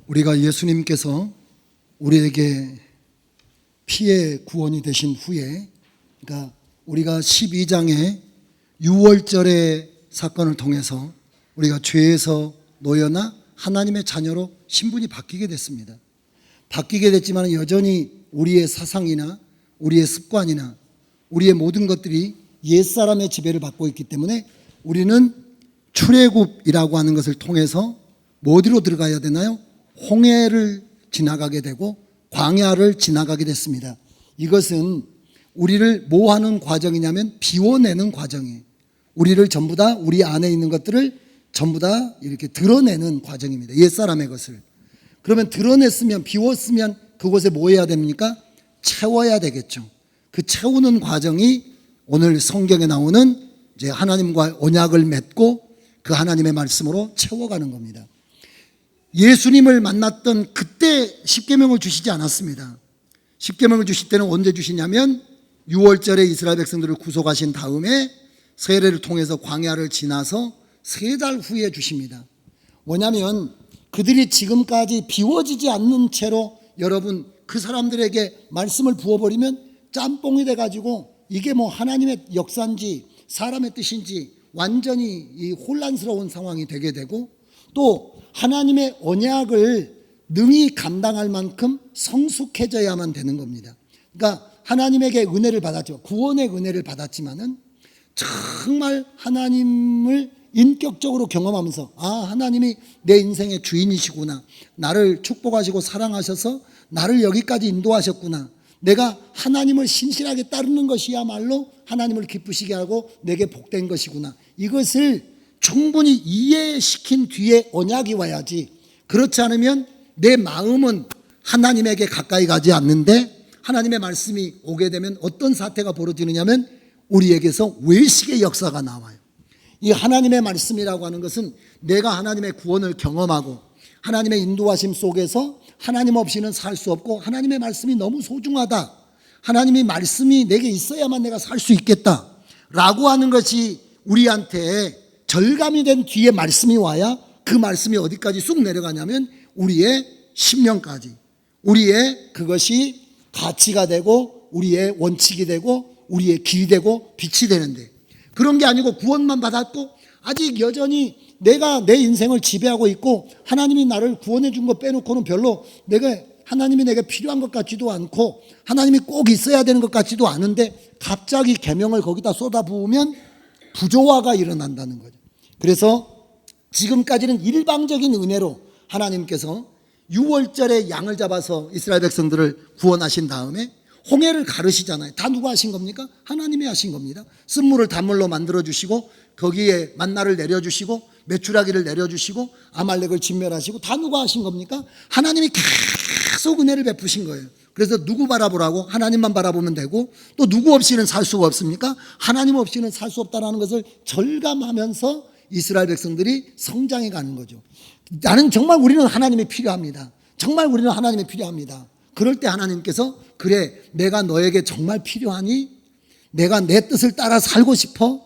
우리가 예수님께서 우리에게 피의 구원이 되신 후에, 그러니까 우리가 12장의 6월절의 사건을 통해서 우리가 죄에서 놓여나 하나님의 자녀로 신분이 바뀌게 됐습니다. 바뀌게 됐지만 여전히 우리의 사상이나 우리의 습관이나 우리의 모든 것들이 옛사람의 지배를 받고 있기 때문에 우리는 출애굽이라고 하는 것을 통해서 어디로 들어가야 되나요? 홍해를 지나가게 되고 광야를 지나가게 됐습니다. 이것은 우리를 뭐 하는 과정이냐면 비워내는 과정이에요. 우리를 전부 다, 우리 안에 있는 것들을 전부 다 이렇게 드러내는 과정입니다. 옛사람의 것을. 그러면 드러냈으면, 비웠으면 그곳에 뭐 해야 됩니까? 채워야 되겠죠. 그 채우는 과정이 오늘 성경에 나오는 이제 하나님과 언약을 맺고 그 하나님의 말씀으로 채워가는 겁니다. 예수님을 만났던 그때 십계명을 주시지 않았습니다. 십계명을 주실 때는 언제 주시냐면 6월절에 이스라엘 백성들을 구속하신 다음에 세례를 통해서 광야를 지나서 3달 후에 주십니다. 뭐냐면 그들이 지금까지 비워지지 않는 채로 여러분 그 사람들에게 말씀을 부어버리면 짬뽕이 돼가지고 이게 뭐 하나님의 역사인지 사람의 뜻인지 완전히 이 혼란스러운 상황이 되게 되고, 또 하나님의 언약을 능히 감당할 만큼 성숙해져야만 되는 겁니다. 그러니까 하나님에게 은혜를 받았죠. 구원의 은혜를 받았지만은 정말 하나님을 인격적으로 경험하면서, 아, 하나님이 내 인생의 주인이시구나, 나를 축복하시고 사랑하셔서 나를 여기까지 인도하셨구나, 내가 하나님을 신실하게 따르는 것이야말로 하나님을 기쁘시게 하고 내게 복된 것이구나, 이것을 충분히 이해시킨 뒤에 언약이 와야지. 그렇지 않으면 내 마음은 하나님에게 가까이 가지 않는데 하나님의 말씀이 오게 되면 어떤 사태가 벌어지느냐면 우리에게서 외식의 역사가 나와요. 이 하나님의 말씀이라고 하는 것은 내가 하나님의 구원을 경험하고 하나님의 인도하심 속에서 하나님 없이는 살 수 없고 하나님의 말씀이 너무 소중하다, 하나님의 말씀이 내게 있어야만 내가 살 수 있겠다 라고 하는 것이 우리한테 절감이 된 뒤에 말씀이 와야 그 말씀이 어디까지 쑥 내려가냐면 우리의 심령까지, 우리의 그것이 가치가 되고 우리의 원칙이 되고 우리의 길이 되고 빛이 되는데, 그런 게 아니고 구원만 받았고 아직 여전히 내가 내 인생을 지배하고 있고 하나님이 나를 구원해 준 거 빼놓고는 별로 하나님이 내게 필요한 것 같지도 않고 하나님이 꼭 있어야 되는 것 같지도 않은데 갑자기 계명을 거기다 쏟아부으면 부조화가 일어난다는 거죠. 그래서 지금까지는 일방적인 은혜로 하나님께서 6월절에 양을 잡아서 이스라엘 백성들을 구원하신 다음에 홍해를 가르시잖아요. 다 누가 하신 겁니까? 하나님이 하신 겁니다. 쓴물을 단물로 만들어주시고 거기에 만나를 내려주시고 메추라기를 내려주시고 아말렉을 진멸하시고 다 누가 하신 겁니까? 하나님이 계속 은혜를 베푸신 거예요. 그래서 누구 바라보라고? 하나님만 바라보면 되고, 또 누구 없이는 살 수가 없습니까? 하나님 없이는 살 수 없다는 것을 절감하면서 이스라엘 백성들이 성장해 가는 거죠. 나는 정말 우리는 하나님이 필요합니다. 정말 우리는 하나님이 필요합니다. 그럴 때 하나님께서 그래, 내가 너에게 정말 필요하니? 내가 내 뜻을 따라 살고 싶어?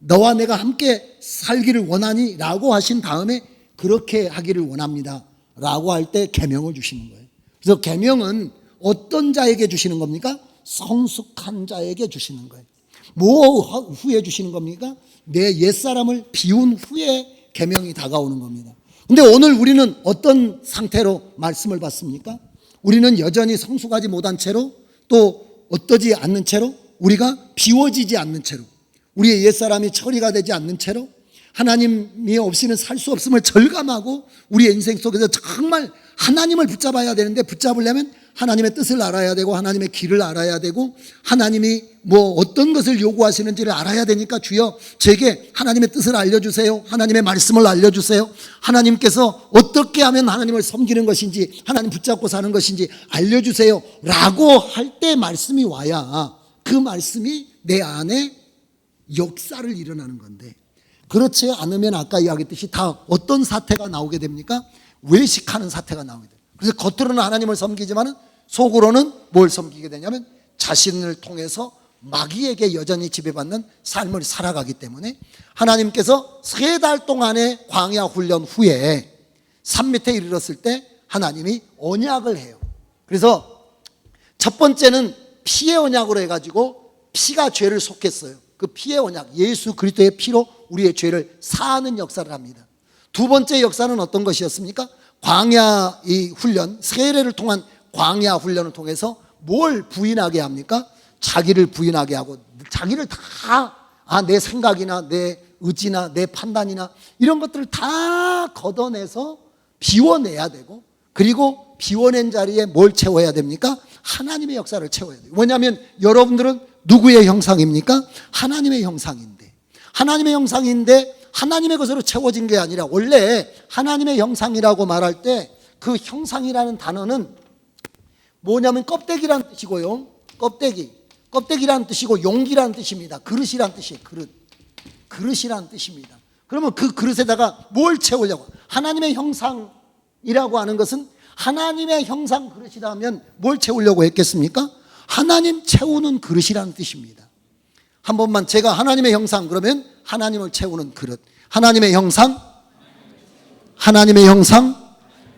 너와 내가 함께 살기를 원하니? 라고 하신 다음에 그렇게 하기를 원합니다 라고 할 때 계명을 주시는 거예요. 그래서 계명은 어떤 자에게 주시는 겁니까? 성숙한 자에게 주시는 거예요. 뭐 후에 주시는 겁니까? 내 옛사람을 비운 후에 계명이 다가오는 겁니다. 근데 오늘 우리는 어떤 상태로 말씀을 받습니까? 우리는 여전히 성숙하지 못한 채로, 또 어떠지 않는 채로, 우리가 비워지지 않는 채로, 우리의 옛사람이 처리가 되지 않는 채로 하나님이 없이는 살 수 없음을 절감하고 우리의 인생 속에서 정말 하나님을 붙잡아야 되는데, 붙잡으려면 하나님의 뜻을 알아야 되고 하나님의 길을 알아야 되고 하나님이 뭐 어떤 것을 요구하시는지를 알아야 되니까 주여 제게 하나님의 뜻을 알려주세요, 하나님의 말씀을 알려주세요, 하나님께서 어떻게 하면 하나님을 섬기는 것인지 하나님 붙잡고 사는 것인지 알려주세요 라고 할 때 말씀이 와야 그 말씀이 내 안에 역사를 일어나는 건데, 그렇지 않으면 아까 이야기했듯이 다 어떤 사태가 나오게 됩니까? 외식하는 사태가 나오게 돼요. 그래서 겉으로는 하나님을 섬기지만 속으로는 뭘 섬기게 되냐면 자신을 통해서 마귀에게 여전히 지배받는 삶을 살아가기 때문에 하나님께서 3달 동안의 광야 훈련 후에 산 밑에 이르렀을 때 하나님이 언약을 해요. 그래서 첫 번째는 피의 언약으로 해가지고 피가 죄를 속했어요. 그 피의 언약, 예수 그리스도의 피로 우리의 죄를 사하는 역사를 합니다. 두 번째 역사는 어떤 것이었습니까? 광야 이 훈련, 세례를 통한 광야 훈련을 통해서 뭘 부인하게 합니까? 자기를 부인하게 하고 자기를 다 내 생각이나 내 의지나 내 판단이나 이런 것들을 다 걷어내서 비워내야 되고, 그리고 비워낸 자리에 뭘 채워야 됩니까? 하나님의 역사를 채워야 돼요. 왜냐하면 여러분들은 누구의 형상입니까? 하나님의 형상인데, 하나님의 형상인데 하나님의 것으로 채워진 게 아니라, 원래 하나님의 형상이라고 말할 때 그 형상이라는 단어는 뭐냐면 껍데기라는 뜻이고요. 껍데기라는 뜻이고 용기라는 뜻입니다. 그릇이라는 뜻이에요. 그릇이라는 뜻입니다. 그러면 그 그릇에다가 뭘 채우려고? 하나님의 형상이라고 하는 것은 하나님의 형상 그릇이라면 뭘 채우려고 했겠습니까? 하나님 채우는 그릇이라는 뜻입니다. 한 번만, 제가 하나님의 형상 그러면 하나님을 채우는 그릇. 하나님의 형상,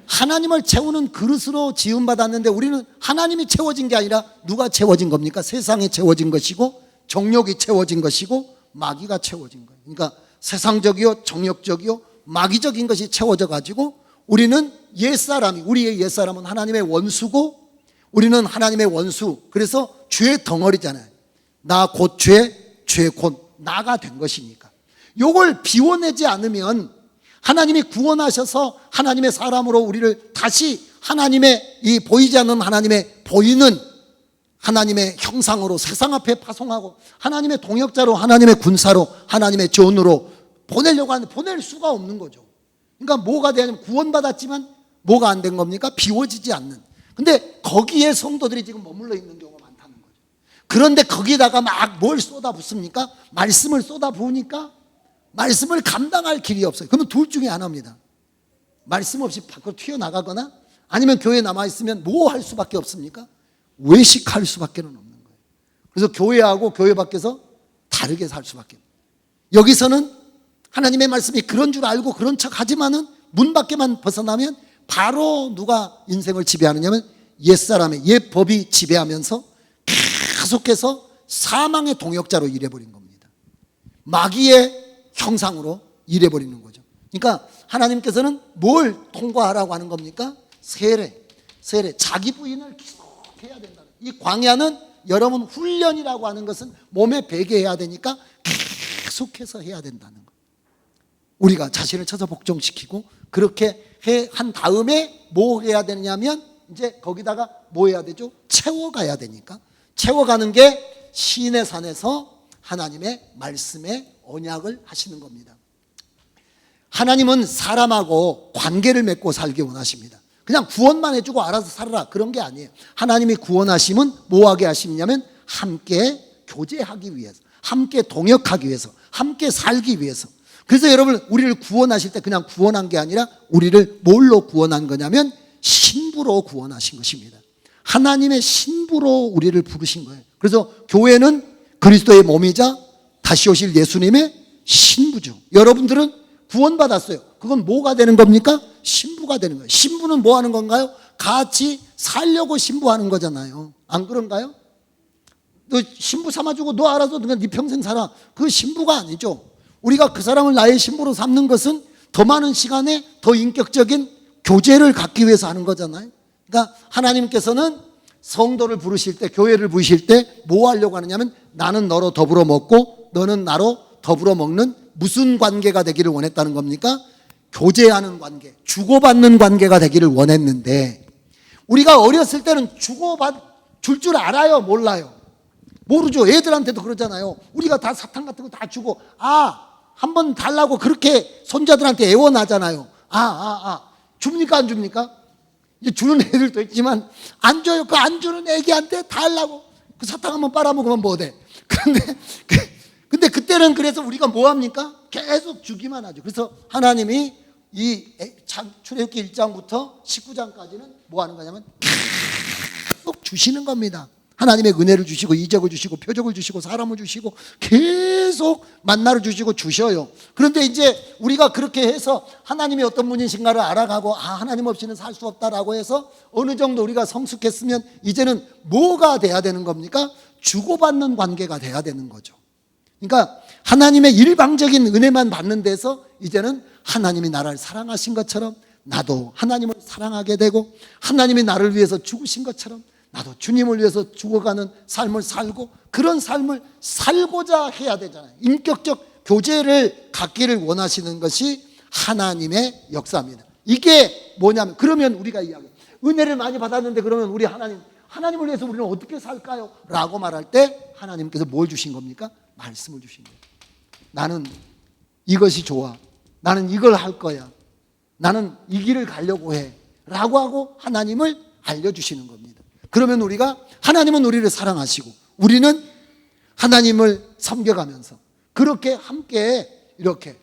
하나님을 채우는 그릇으로 지음받았는데, 우리는 하나님이 채워진 게 아니라 누가 채워진 겁니까? 세상이 채워진 것이고, 정욕이 채워진 것이고, 마귀가 채워진 거예요. 그러니까 세상적이요, 정욕적이요, 마귀적인 것이 채워져 가지고 우리는 우리의 옛사람은 하나님의 원수고, 우리는 하나님의 원수. 그래서 죄의 덩어리잖아요. 나 곧 죄 곧 나가 된 것이니까. 요걸 비워내지 않으면 하나님이 구원하셔서 하나님의 사람으로 우리를 다시 하나님의 이 보이지 않는 하나님의 보이는 하나님의 형상으로 세상 앞에 파송하고 하나님의 동역자로, 하나님의 군사로, 하나님의 전우로 보내려고 하는데 보낼 수가 없는 거죠. 그러니까 뭐가 되냐면 구원받았지만 뭐가 안 된 겁니까? 비워지지 않는. 근데 거기에 성도들이 지금 머물러 있는 경우가 많다는 거죠. 그런데 거기다가 막 뭘 쏟아붓습니까? 말씀을 쏟아부으니까 말씀을 감당할 길이 없어요. 그러면 둘 중에 하나입니다. 말씀 없이 밖으로 튀어나가거나, 아니면 교회에 남아있으면 뭐 할 수밖에 없습니까? 외식할 수밖에 없는 거예요. 그래서 교회하고 교회 밖에서 다르게 살 수밖에 없어요. 여기서는 하나님의 말씀이 그런 줄 알고 그런 척 하지만은 문 밖에만 벗어나면 바로 누가 인생을 지배하느냐면 옛사람의 옛법이 지배하면서 계속해서 사망의 동역자로 일해버린 겁니다. 마귀의 형상으로 일해버리는 거죠. 그러니까 하나님께서는 뭘 통과하라고 하는 겁니까? 세례. 자기 부인을 계속해야 된다. 이 광야는 여러분 훈련이라고 하는 것은 몸에 배게 해야 되니까 계속해서 해야 된다는 거. 우리가 자신을 쳐서 복종시키고 그렇게 한 다음에 뭐 해야 되느냐면 이제 거기다가 뭐 해야 되죠? 채워가야 되니까. 채워가는 게 시내 산에서 하나님의 말씀에 언약을 하시는 겁니다. 하나님은 사람하고 관계를 맺고 살기 원하십니다. 그냥 구원만 해주고 알아서 살아라 그런 게 아니에요. 하나님이 구원하심은 뭐하게 하시냐면 함께 교제하기 위해서, 함께 동역하기 위해서, 함께 살기 위해서. 그래서 여러분, 우리를 구원하실 때 그냥 구원한 게 아니라 우리를 뭘로 구원한 거냐면 신부로 구원하신 것입니다. 하나님의 신부로 우리를 부르신 거예요. 그래서 교회는 그리스도의 몸이자 다시 오실 예수님의 신부죠. 여러분들은 구원받았어요. 그건 뭐가 되는 겁니까? 신부가 되는 거예요. 신부는 뭐 하는 건가요? 같이 살려고 신부하는 거잖아요. 안 그런가요? 너 신부 삼아주고 너 알아서 그냥 네 평생 살아. 그 신부가 아니죠. 우리가 그 사람을 나의 신부로 삼는 것은 더 많은 시간에 더 인격적인 교제를 갖기 위해서 하는 거잖아요. 그러니까 하나님께서는 성도를 부르실 때, 교회를 부르실 때 뭐 하려고 하느냐면 나는 너로 더불어 먹고 너는 나로 더불어 먹는 무슨 관계가 되기를 원했다는 겁니까? 교제하는 관계, 주고받는 관계가 되기를 원했는데, 우리가 어렸을 때는 줄 줄 알아요? 몰라요? 모르죠. 애들한테도 그러잖아요. 우리가 다 사탕 같은 거 다 주고 한 번 달라고 그렇게 손자들한테 애원하잖아요. 줍니까 안 줍니까? 이제 주는 애들도 있지만 안 줘요. 그 안 주는 애기한테 달라고. 그 사탕 한번 빨아먹으면 뭐 돼? 근데 그때는 그래서 우리가 뭐 합니까? 계속 주기만 하죠. 그래서 하나님이 이 출애굽기 1장부터 19장까지는 뭐 하는 거냐면 계속 주시는 겁니다. 하나님의 은혜를 주시고 이적을 주시고 표적을 주시고 사람을 주시고 계속 만나를 주시고 주셔요. 그런데 이제 우리가 그렇게 해서 하나님이 어떤 분이신가를 알아가고 하나님 없이는 살 수 없다라고 해서 어느 정도 우리가 성숙했으면 이제는 뭐가 돼야 되는 겁니까? 주고받는 관계가 돼야 되는 거죠. 그러니까 하나님의 일방적인 은혜만 받는 데서 이제는 하나님이 나를 사랑하신 것처럼 나도 하나님을 사랑하게 되고, 하나님이 나를 위해서 죽으신 것처럼 나도 주님을 위해서 죽어가는 삶을 살고, 그런 삶을 살고자 해야 되잖아요. 인격적 교제를 갖기를 원하시는 것이 하나님의 역사입니다. 이게 뭐냐면, 그러면 우리가 이야기해요. 은혜를 많이 받았는데 그러면 우리 하나님을 위해서 우리는 어떻게 살까요? 라고 말할 때 하나님께서 뭘 주신 겁니까? 말씀을 주신 거예요. 나는 이것이 좋아, 나는 이걸 할 거야, 나는 이 길을 가려고 해 라고 하고 하나님을 알려주시는 겁니다. 그러면 우리가, 하나님은 우리를 사랑하시고 우리는 하나님을 섬겨가면서 그렇게 함께 이렇게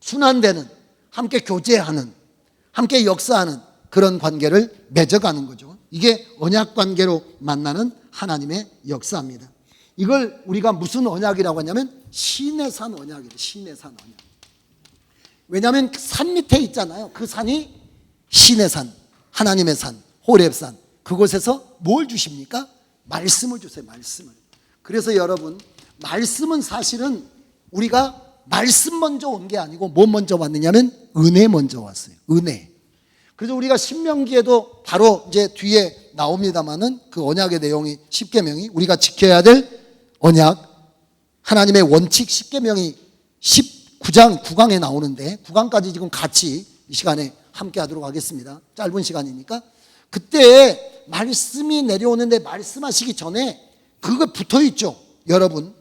순환되는, 함께 교제하는, 함께 역사하는 그런 관계를 맺어가는 거죠. 이게 언약 관계로 만나는 하나님의 역사입니다. 이걸 우리가 무슨 언약이라고 하냐면 시내산 언약이에요. 시내산 언약. 왜냐하면 산 밑에 있잖아요. 그 산이 시내산, 하나님의 산, 호렙산. 그곳에서 뭘 주십니까? 말씀을 주세요. 말씀을. 그래서 여러분, 말씀은 사실은 우리가 말씀 먼저 온 게 아니고 뭐 먼저 왔느냐면 은혜 먼저 왔어요. 은혜. 그래서 우리가 신명기에도 바로 이제 뒤에 나옵니다마는 그 언약의 내용이, 십계명이 우리가 지켜야 될 언약, 하나님의 원칙 10계명이 19장 9강에 나오는데 9강까지 지금 같이 이 시간에 함께 하도록 하겠습니다. 짧은 시간이니까. 그때 말씀이 내려오는데 말씀하시기 전에 그거 붙어있죠. 여러분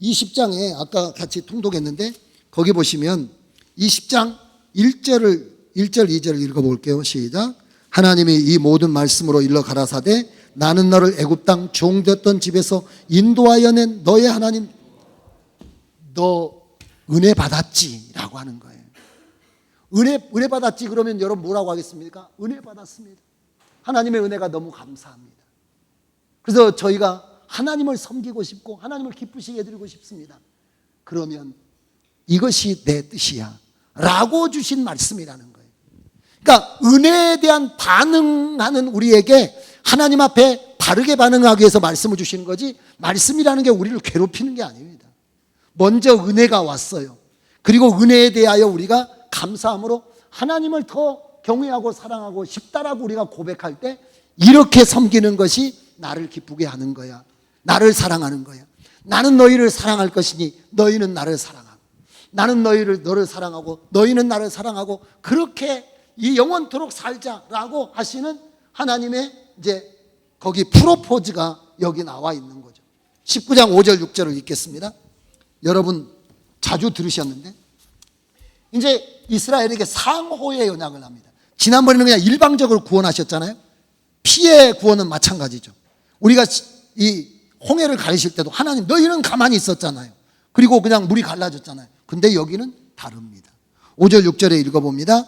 20장에 아까 같이 통독했는데 거기 보시면 20장 1절 2절을 읽어볼게요. 시작. 하나님이 이 모든 말씀으로 일러 가라사대 나는 너를 애굽 땅 종되었던 집에서 인도하여 낸 너의 하나님, 너 은혜 받았지 라고 하는 거예요. 은혜 받았지 그러면 여러분 뭐라고 하겠습니까? 은혜 받았습니다. 하나님의 은혜가 너무 감사합니다. 그래서 저희가 하나님을 섬기고 싶고 하나님을 기쁘시게 해드리고 싶습니다. 그러면 이것이 내 뜻이야 라고 주신 말씀이라는 거예요. 그러니까 은혜에 대한 반응하는 우리에게 하나님 앞에 바르게 반응하기 위해서 말씀을 주시는 거지, 말씀이라는 게 우리를 괴롭히는 게 아닙니다. 먼저 은혜가 왔어요. 그리고 은혜에 대하여 우리가 감사함으로 하나님을 더 경외하고 사랑하고 싶다라고 우리가 고백할 때 이렇게 섬기는 것이 나를 기쁘게 하는 거야. 나를 사랑하는 거야. 나는 너희를 사랑할 것이니 너희는 나를 사랑하고, 나는 너를 사랑하고 너희는 나를 사랑하고, 그렇게 이 영원토록 살자라고 하시는 하나님의 이제 거기 프로포즈가 여기 나와 있는 거죠. 19장 5절 6절을 읽겠습니다. 여러분 자주 들으셨는데 이제 이스라엘에게 상호의 언약을 합니다. 지난번에는 그냥 일방적으로 구원하셨잖아요. 피의 구원은 마찬가지죠. 우리가 이 홍해를 가르칠 때도 하나님 너희는 가만히 있었잖아요. 그리고 그냥 물이 갈라졌잖아요. 근데 여기는 다릅니다. 5절 6절에 읽어봅니다.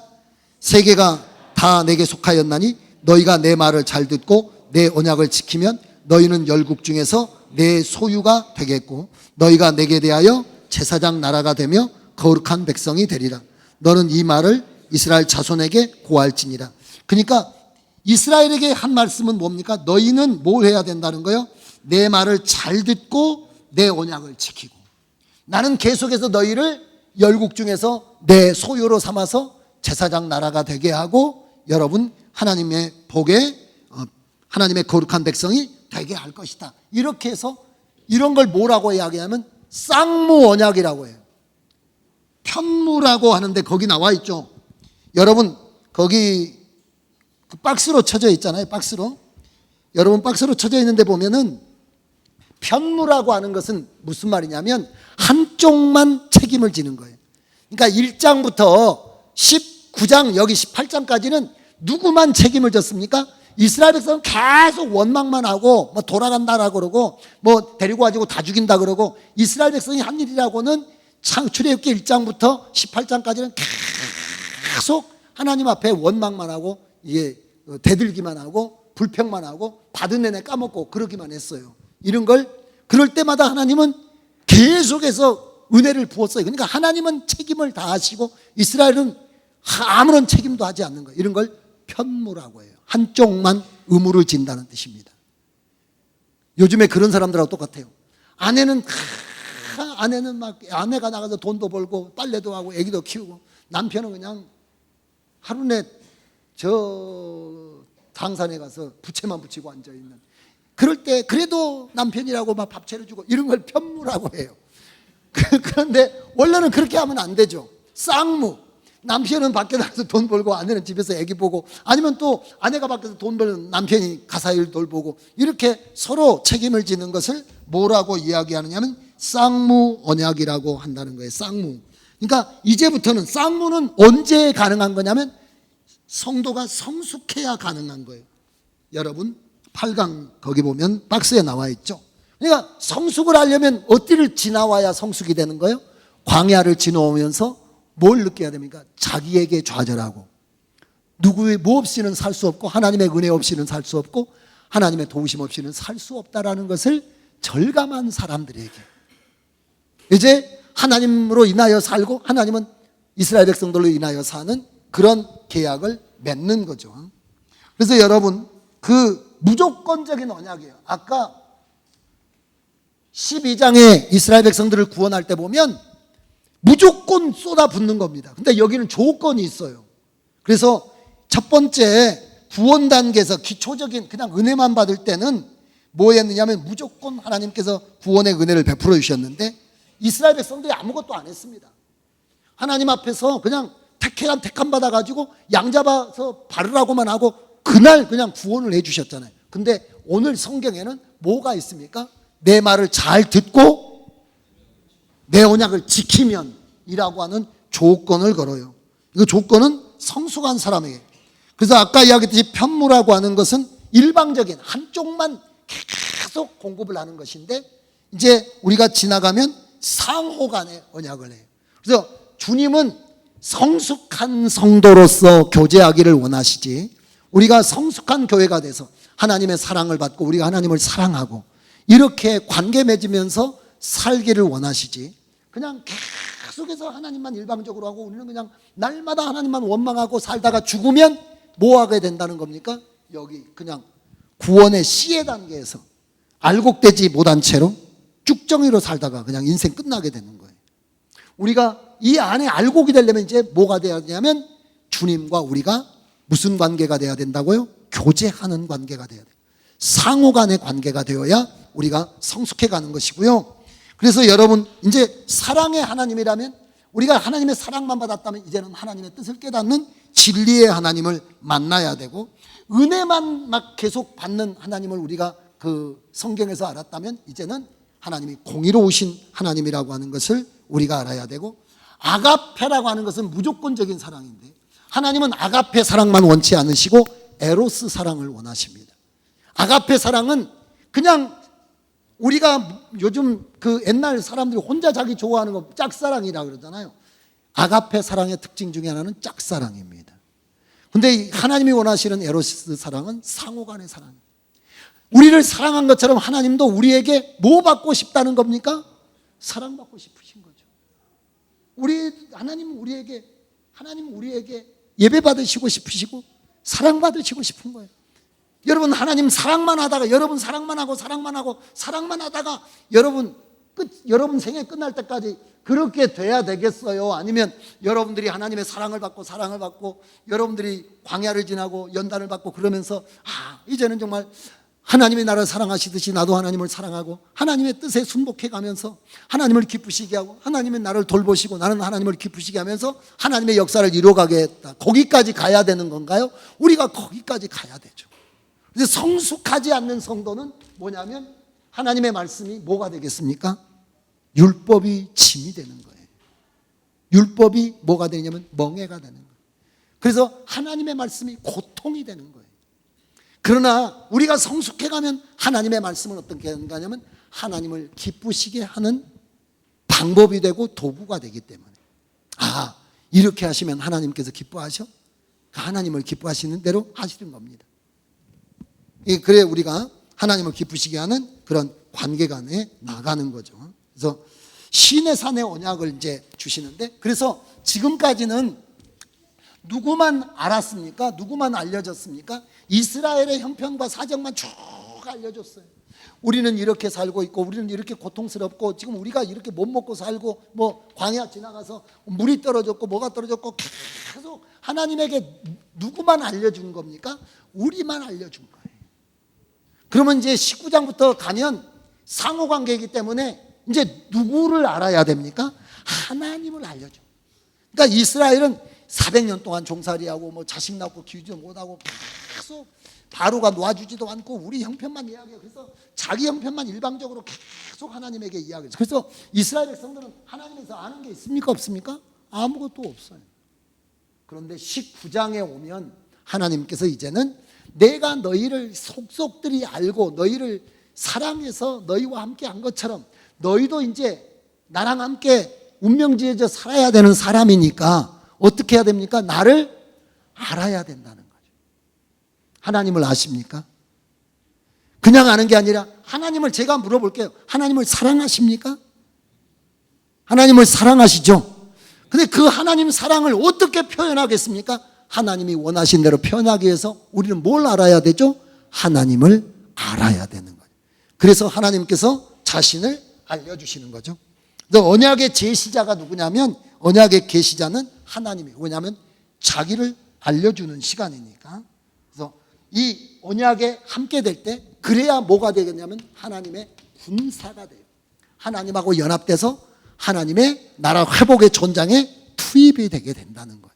세계가 다 내게 속하였나니 너희가 내 말을 잘 듣고 내 언약을 지키면 너희는 열국 중에서 내 소유가 되겠고 너희가 내게 대하여 제사장 나라가 되며 거룩한 백성이 되리라. 너는 이 말을 이스라엘 자손에게 고할지니라. 그러니까 이스라엘에게 한 말씀은 뭡니까? 너희는 뭘 해야 된다는 거예요? 내 말을 잘 듣고 내 언약을 지키고, 나는 계속해서 너희를 열국 중에서 내 소유로 삼아서 제사장 나라가 되게 하고 여러분 하나님의 복에 하나님의 거룩한 백성이 되게 할 것이다. 이렇게 해서 이런 걸 뭐라고 이야기하면 쌍무 언약이라고 해요. 편무라고 하는데 거기 나와 있죠. 여러분 거기 박스로 쳐져 있잖아요. 박스로. 여러분 박스로 쳐져 있는데 보면은 편무라고 하는 것은 무슨 말이냐면 한쪽만 책임을 지는 거예요. 그러니까 1장부터 19장 여기 18장까지는 누구만 책임을 졌습니까? 이스라엘 백성은 계속 원망만 하고 뭐 돌아간다라고 그러고 뭐 데리고 가지고 다 죽인다 그러고, 이스라엘 백성이 한 일이라고는 출애굽기 1장부터 18장까지는 계속 하나님 앞에 원망만 하고 이게 대들기만 하고 불평만 하고 받은 내내 까먹고 그러기만 했어요. 이런 걸 그럴 때마다 하나님은 계속해서 은혜를 부었어요. 그러니까 하나님은 책임을 다하시고 이스라엘은 아무런 책임도 하지 않는 거예요. 이런 걸 편무라고 해요. 한쪽만 의무를 진다는 뜻입니다. 요즘에 그런 사람들하고 똑같아요. 아내는 막 아내가 나가서 돈도 벌고 빨래도 하고 애기도 키우고, 남편은 그냥 하루내 저 당산에 가서 부채만 붙이고 앉아있는, 그럴 때 그래도 남편이라고 막 밥 차려주고 이런 걸 편무라고 해요. 그런데 원래는 그렇게 하면 안 되죠. 쌍무. 남편은 밖에 나가서 돈 벌고 아내는 집에서 애기 보고, 아니면 또 아내가 밖에서 돈 벌면 남편이 가사 일 돌보고, 이렇게 서로 책임을 지는 것을 뭐라고 이야기하느냐면 쌍무 언약이라고 한다는 거예요. 쌍무. 그러니까 이제부터는 쌍무는 언제 가능한 거냐면 성도가 성숙해야 가능한 거예요. 여러분 8강 거기 보면 박스에 나와 있죠. 그러니까 성숙을 하려면 어디를 지나와야 성숙이 되는 거예요? 광야를 지나오면서 뭘 느껴야 됩니까? 자기에게 좌절하고, 누구의 뭐 없이는 살 수 없고, 하나님의 은혜 없이는 살 수 없고, 하나님의 도우심 없이는 살 수 없다라는 것을 절감한 사람들에게 이제 하나님으로 인하여 살고, 하나님은 이스라엘 백성들로 인하여 사는 그런 계약을 맺는 거죠. 그래서 여러분, 그 무조건적인 언약이에요. 아까 12장에 이스라엘 백성들을 구원할 때 보면 무조건 쏟아붓는 겁니다. 근데 여기는 조건이 있어요. 그래서 첫 번째 구원 단계에서 기초적인 그냥 은혜만 받을 때는 뭐 했느냐면 무조건 하나님께서 구원의 은혜를 베풀어 주셨는데, 이스라엘 백성들이 아무것도 안 했습니다. 하나님 앞에서 그냥 택함 받아가지고 양 잡아서 바르라고만 하고 그날 그냥 구원을 해 주셨잖아요. 근데 오늘 성경에는 뭐가 있습니까? 내 말을 잘 듣고 내 언약을 지키면 이라고 하는 조건을 걸어요. 이 조건은 성숙한 사람에게. 그래서 아까 이야기했듯이 편무라고 하는 것은 일방적인 한쪽만 계속 공급을 하는 것인데, 이제 우리가 지나가면 상호 간의 언약을 해요. 그래서 주님은 성숙한 성도로서 교제하기를 원하시지, 우리가 성숙한 교회가 돼서 하나님의 사랑을 받고 우리가 하나님을 사랑하고 이렇게 관계 맺으면서 살기를 원하시지, 그냥 계속해서 하나님만 일방적으로 하고 우리는 그냥 날마다 하나님만 원망하고 살다가 죽으면 뭐 하게 된다는 겁니까? 여기 그냥 구원의 씨의 단계에서 알곡되지 못한 채로 쭉정이로 살다가 그냥 인생 끝나게 되는 거예요. 우리가 이 안에 알곡이 되려면 이제 뭐가 돼야 되냐면 주님과 우리가 무슨 관계가 돼야 된다고요? 교제하는 관계가 돼야 돼요. 상호 간의 관계가 되어야 우리가 성숙해 가는 것이고요. 그래서 여러분, 이제 사랑의 하나님이라면, 우리가 하나님의 사랑만 받았다면 이제는 하나님의 뜻을 깨닫는 진리의 하나님을 만나야 되고, 은혜만 막 계속 받는 하나님을 우리가 그 성경에서 알았다면 이제는 하나님이 공의로우신 하나님이라고 하는 것을 우리가 알아야 되고, 아가페라고 하는 것은 무조건적인 사랑인데 하나님은 아가페 사랑만 원치 않으시고 에로스 사랑을 원하십니다. 아가페 사랑은 그냥 우리가 요즘 그 옛날 사람들이 혼자 자기 좋아하는 거 짝사랑이라고 그러잖아요. 아가페 사랑의 특징 중에 하나는 짝사랑입니다. 근데 하나님이 원하시는 에로스 사랑은 상호 간의 사랑입니다. 우리를 사랑한 것처럼 하나님도 우리에게 뭐 받고 싶다는 겁니까? 사랑받고 싶으신 거죠. 하나님은 우리에게 예배 받으시고 싶으시고 사랑받으시고 싶은 거예요. 여러분, 하나님 사랑만 하다가, 여러분 사랑만 하다가 여러분 생애 끝날 때까지 그렇게 돼야 되겠어요? 아니면 여러분들이 하나님의 사랑을 받고 여러분들이 광야를 지나고 연단을 받고 그러면서 이제는 정말 하나님이 나를 사랑하시듯이 나도 하나님을 사랑하고 하나님의 뜻에 순복해 가면서 하나님을 기쁘시게 하고 하나님은 나를 돌보시고 나는 하나님을 기쁘시게 하면서 하나님의 역사를 이루어가겠다, 거기까지 가야 되는 건가요? 우리가 거기까지 가야 되죠. 그래서 성숙하지 않는 성도는 뭐냐면 하나님의 말씀이 뭐가 되겠습니까? 율법이 짐이 되는 거예요. 율법이 뭐가 되냐면 멍해가 되는 거예요. 그래서 하나님의 말씀이 고통이 되는 거예요. 그러나 우리가 성숙해가면 하나님의 말씀은 어떻게 하냐면 하나님을 기쁘시게 하는 방법이 되고 도구가 되기 때문에, 이렇게 하시면 하나님께서 기뻐하셔? 하나님을 기뻐하시는 대로 하시는 겁니다. 그래 우리가 하나님을 기쁘시게 하는 그런 관계가 안에 나가는 거죠. 그래서 시내산의 언약을 이제 주시는데, 그래서 지금까지는 누구만 알았습니까? 누구만 알려졌습니까? 이스라엘의 형편과 사정만 쭉 알려줬어요. 우리는 이렇게 살고 있고, 우리는 이렇게 고통스럽고, 지금 우리가 이렇게 못 먹고 살고, 뭐 광야 지나가서 물이 떨어졌고 뭐가 떨어졌고, 계속 하나님에게 누구만 알려준 겁니까? 우리만 알려준 거예요. 그러면 이제 19장부터 가면 상호관계이기 때문에 이제 누구를 알아야 됩니까? 하나님을 알려줘. 그러니까 이스라엘은 400년 동안 종살이하고 뭐 자식 낳고 기우지도 못하고 계속 바로가 놓아주지도 않고 우리 형편만 이야기해요. 그래서 자기 형편만 일방적으로 계속 하나님에게 이야기해요. 그래서 이스라엘 백성들은 하나님에서 아는 게 있습니까? 없습니까? 아무것도 없어요. 그런데 19장에 오면 하나님께서 이제는 내가 너희를 속속들이 알고 너희를 사랑해서 너희와 함께 한 것처럼 너희도 이제 나랑 함께 운명지어져 살아야 되는 사람이니까 어떻게 해야 됩니까? 나를 알아야 된다는 거죠. 하나님을 아십니까? 그냥 아는 게 아니라 하나님을, 제가 물어볼게요. 하나님을 사랑하십니까? 하나님을 사랑하시죠? 근데 그 하나님 사랑을 어떻게 표현하겠습니까? 하나님이 원하신 대로 표현하기 위해서 우리는 뭘 알아야 되죠? 하나님을 알아야 되는 거예요. 그래서 하나님께서 자신을 알려주시는 거죠. 그래서 언약의 제시자가 누구냐면, 언약의 계시자는 하나님이에요. 왜냐하면 자기를 알려주는 시간이니까. 그래서 이 언약에 함께 될 때 그래야 뭐가 되겠냐면 하나님의 군사가 돼요. 하나님하고 연합돼서 하나님의 나라 회복의 전장에 투입이 되게 된다는 거예요.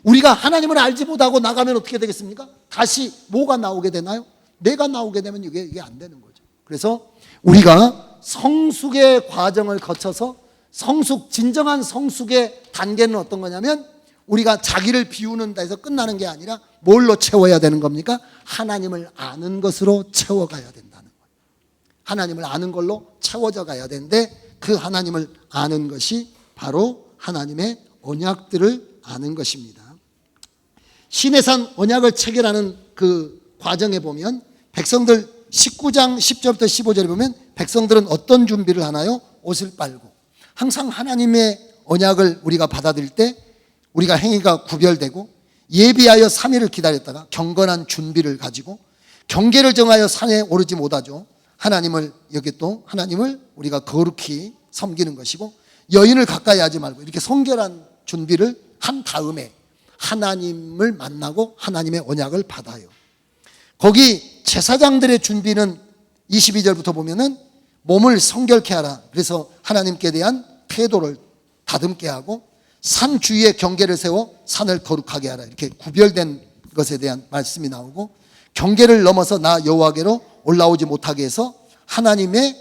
우리가 하나님을 알지 못하고 나가면 어떻게 되겠습니까? 다시 뭐가 나오게 되나요? 내가 나오게 되면 이게 안 되는 거죠. 그래서 우리가 성숙의 과정을 거쳐서 진정한 성숙의 단계는 어떤 거냐면, 우리가 자기를 비우는 데서 끝나는 게 아니라 뭘로 채워야 되는 겁니까? 하나님을 아는 것으로 채워가야 된다는 거예요. 하나님을 아는 걸로 채워져 가야 되는데, 그 하나님을 아는 것이 바로 하나님의 언약들을 아는 것입니다. 시내산 언약을 체결하는 그 과정에 보면 백성들 19장 10절부터 15절에 보면 백성들은 어떤 준비를 하나요? 옷을 빨고. 항상 하나님의 언약을 우리가 받아들일 때 우리가 행위가 구별되고, 예비하여 3일을 기다렸다가 경건한 준비를 가지고 경계를 정하여 산에 오르지 못하죠. 하나님을, 여기 또 하나님을 우리가 거룩히 섬기는 것이고, 여인을 가까이 하지 말고 이렇게 성결한 준비를 한 다음에 하나님을 만나고 하나님의 언약을 받아요. 거기 제사장들의 준비는 22절부터 보면은 몸을 성결케 하라. 그래서 하나님께 대한 태도를 다듬게 하고, 산 주위에 경계를 세워 산을 거룩하게 하라. 이렇게 구별된 것에 대한 말씀이 나오고, 경계를 넘어서 나 여호와께로 올라오지 못하게 해서 하나님이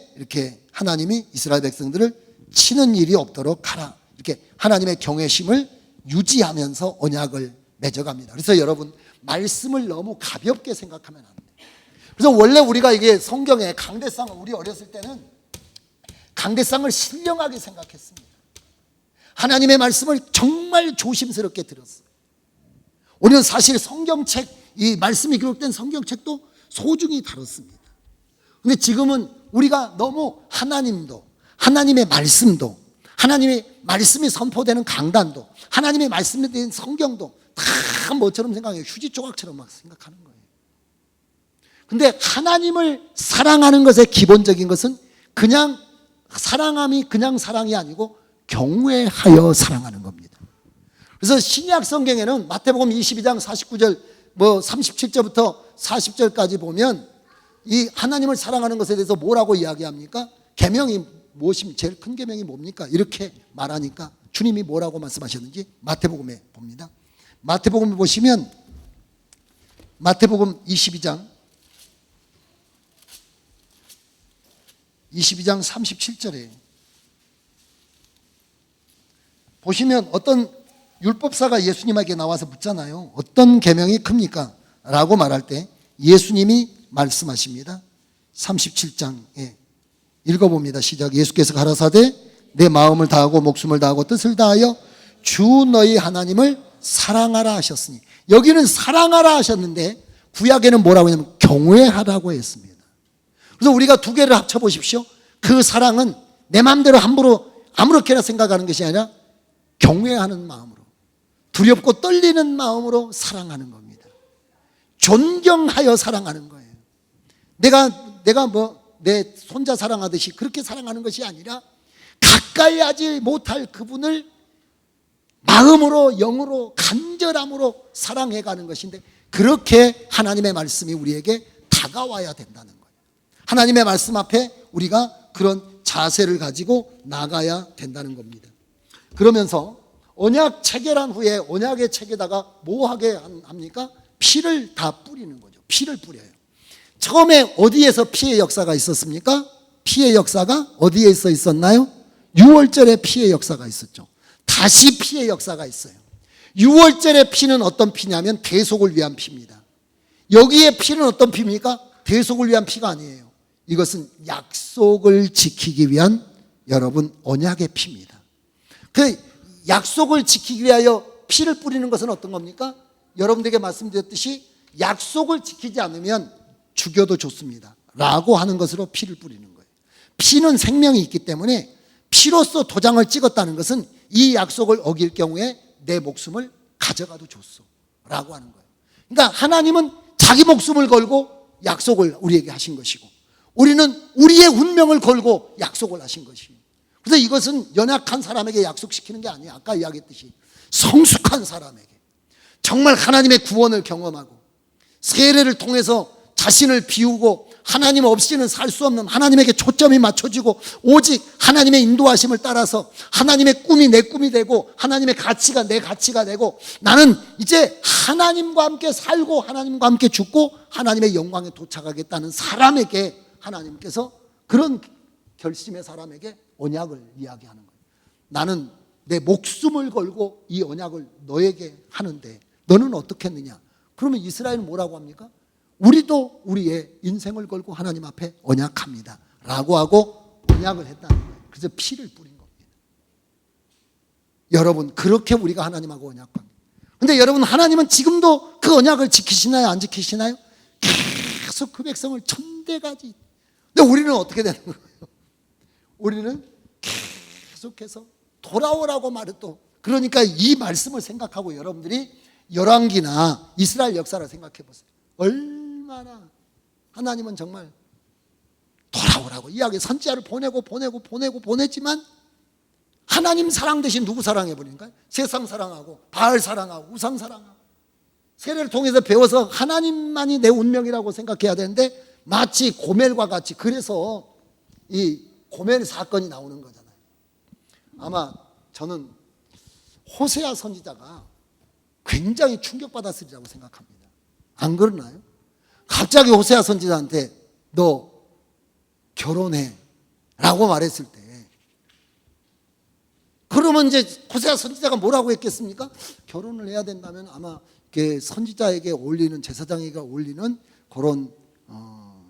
이스라엘 백성들을 치는 일이 없도록 하라. 이렇게 하나님의 경외심을 유지하면서 언약을 맺어갑니다. 그래서 여러분, 말씀을 너무 가볍게 생각하면 안 돼요. 그래서 원래 우리가 이게 성경에 강대상을, 우리 어렸을 때는 강대상을 신령하게 생각했습니다. 하나님의 말씀을 정말 조심스럽게 들었어요. 우리는 사실 성경책, 이 말씀이 기록된 성경책도 소중히 다뤘습니다. 근데 지금은 우리가 너무 하나님도, 하나님의 말씀도, 하나님의 말씀이 선포되는 강단도, 하나님의 말씀에 대한 성경도 다 뭐처럼 생각해요. 휴지 조각처럼 막 생각하는 거예요. 근데 하나님을 사랑하는 것의 기본적인 것은 그냥 사랑함이 그냥 사랑이 아니고 경외하여 사랑하는 겁니다. 그래서 신약 성경에는 마태복음 22장 49절 37절부터 40절까지 보면 이 하나님을 사랑하는 것에 대해서 뭐라고 이야기합니까? 계명이 무엇입니까? 제일 큰 계명이 뭡니까? 이렇게 말하니까 주님이 뭐라고 말씀하셨는지 마태복음에 봅니다. 마태복음에 보시면 마태복음 22장 37절에 보시면 어떤 율법사가 예수님에게 나와서 묻잖아요. 어떤 계명이 큽니까? 라고 말할 때 예수님이 말씀하십니다. 37장에 읽어봅니다. 시작. 예수께서 가라사대 내 마음을 다하고 목숨을 다하고 뜻을 다하여 주 너희 하나님을 사랑하라 하셨으니, 여기는 사랑하라 하셨는데 구약에는 뭐라고 했냐면 경외하라고 했습니다. 그래서 우리가 두 개를 합쳐보십시오. 그 사랑은 내 마음대로 함부로 아무렇게나 생각하는 것이 아니라 경외하는 마음으로, 두렵고 떨리는 마음으로 사랑하는 겁니다. 존경하여 사랑하는 거예요. 내가 뭐 내 손자 사랑하듯이 그렇게 사랑하는 것이 아니라 가까이 하지 못할 그분을 마음으로, 영으로, 간절함으로 사랑해 가는 것인데, 그렇게 하나님의 말씀이 우리에게 다가와야 된다는 거예요. 하나님의 말씀 앞에 우리가 그런 자세를 가지고 나가야 된다는 겁니다. 그러면서 언약 체결한 후에 언약의 책에다가 뭐 하게 합니까? 피를 다 뿌리는 거죠. 피를 뿌려요. 처음에 어디에서 피의 역사가 있었습니까? 피의 역사가 어디에 있었나요? 유월절에 피의 역사가 있었죠. 다시 피의 역사가 있어요. 유월절의 피는 어떤 피냐면 대속을 위한 피입니다. 여기에 피는 어떤 피입니까? 대속을 위한 피가 아니에요. 이것은 약속을 지키기 위한 여러분 언약의 피입니다. 그 약속을 지키기 위하여 피를 뿌리는 것은 어떤 겁니까? 여러분들에게 말씀드렸듯이 약속을 지키지 않으면 죽여도 좋습니다 라고 하는 것으로 피를 뿌리는 거예요. 피는 생명이 있기 때문에 피로써 도장을 찍었다는 것은 이 약속을 어길 경우에 내 목숨을 가져가도 좋소 라고 하는 거예요. 그러니까 하나님은 자기 목숨을 걸고 약속을 우리에게 하신 것이고, 우리는 우리의 운명을 걸고 약속을 하신 것이에요. 그래서 이것은 연약한 사람에게 약속시키는 게 아니에요. 아까 이야기했듯이 성숙한 사람에게, 정말 하나님의 구원을 경험하고 세례를 통해서 자신을 비우고 하나님 없이는 살 수 없는, 하나님에게 초점이 맞춰지고 오직 하나님의 인도하심을 따라서 하나님의 꿈이 내 꿈이 되고 하나님의 가치가 내 가치가 되고, 나는 이제 하나님과 함께 살고 하나님과 함께 죽고 하나님의 영광에 도착하겠다는 사람에게 하나님께서, 그런 결심의 사람에게 언약을 이야기하는 거예요. 나는 내 목숨을 걸고 이 언약을 너에게 하는데 너는 어떻게 했느냐? 그러면 이스라엘은 뭐라고 합니까? 우리도 우리의 인생을 걸고 하나님 앞에 언약합니다 라고 하고 언약을 했다는 거예요. 그래서 피를 뿌린 겁니다. 여러분, 그렇게 우리가 하나님하고 언약합니다. 그런데 여러분, 하나님은 지금도 그 언약을 지키시나요? 안 지키시나요? 계속 그 백성을 천대가지. 근데 우리는 어떻게 되는 거예요? 우리는 계속해서 돌아오라고 말해도, 그러니까 이 말씀을 생각하고 여러분들이 열왕기나 이스라엘 역사를 생각해 보세요. 얼마나 하나님은 정말 돌아오라고 이야기, 선지자를 보내지만 하나님 사랑 대신 누구 사랑해 버리는가요? 세상 사랑하고 바알 사랑하고 우상 사랑하고, 세례를 통해서 배워서 하나님만이 내 운명이라고 생각해야 되는데 마치 고멜과 같이, 그래서 이 고멜 사건이 나오는 거잖아요. 아마 저는 호세아 선지자가 굉장히 충격받았으리라고 생각합니다. 안 그러나요? 갑자기 호세아 선지자한테 너 결혼해 라고 말했을 때, 그러면 이제 호세아 선지자가 뭐라고 했겠습니까? 결혼을 해야 된다면 아마 선지자에게 올리는, 제사장에게 올리는 그런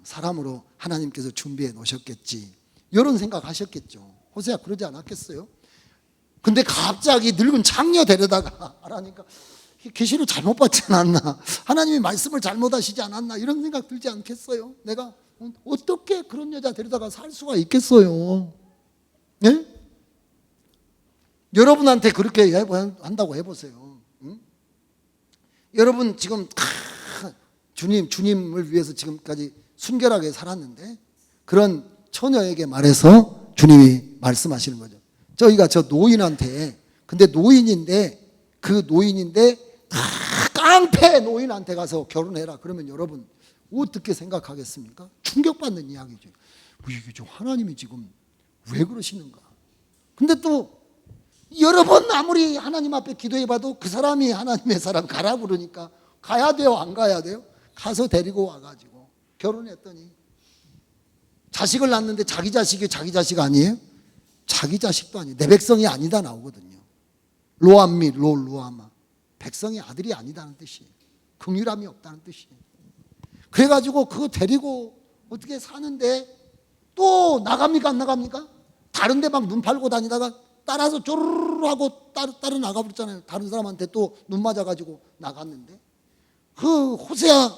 사람으로 하나님께서 준비해 놓으셨겠지, 이런 생각하셨겠죠. 호세아 그러지 않았겠어요? 근데 갑자기 늙은 장녀 데려다가 하라니까 계시를 잘못 받지 않았나, 하나님이 말씀을 잘못하시지 않았나, 이런 생각 들지 않겠어요? 내가 어떻게 그런 여자 데려다가 살 수가 있겠어요? 예? 여러분한테 그렇게 한다고 해보세요. 응? 여러분 지금 주님을 위해서 지금까지 순결하게 살았는데 그런 처녀에게 말해서 주님이 말씀하시는 거죠. 저희가 저 노인한테, 근데 노인인데 깡패 노인한테 가서 결혼해라 그러면 여러분 어떻게 생각하겠습니까? 충격받는 이야기죠. 이게 좀 하나님이 지금 왜 그러시는가? 근데 또 여러분 아무리 하나님 앞에 기도해봐도 그 사람이 하나님의 사람 가라 그러니까 가야 돼요, 안 가야 돼요? 가서 데리고 와가지고 결혼했더니 자식을 낳는데 자기 자식이 자기 자식 아니에요? 자기 자식도 아니에요. 내 백성이 아니다 나오거든요. 로암미, 로아마. 백성이 아들이 아니다는 뜻이에요. 긍휼함이 없다는 뜻이에요. 그래가지고 그거 데리고 어떻게 사는데 또 나갑니까 안 나갑니까? 다른 데 막 눈 팔고 다니다가 따라서 쪼르르 하고 따로 나가버렸잖아요. 다른 사람한테 또 눈 맞아가지고 나갔는데, 그 호세아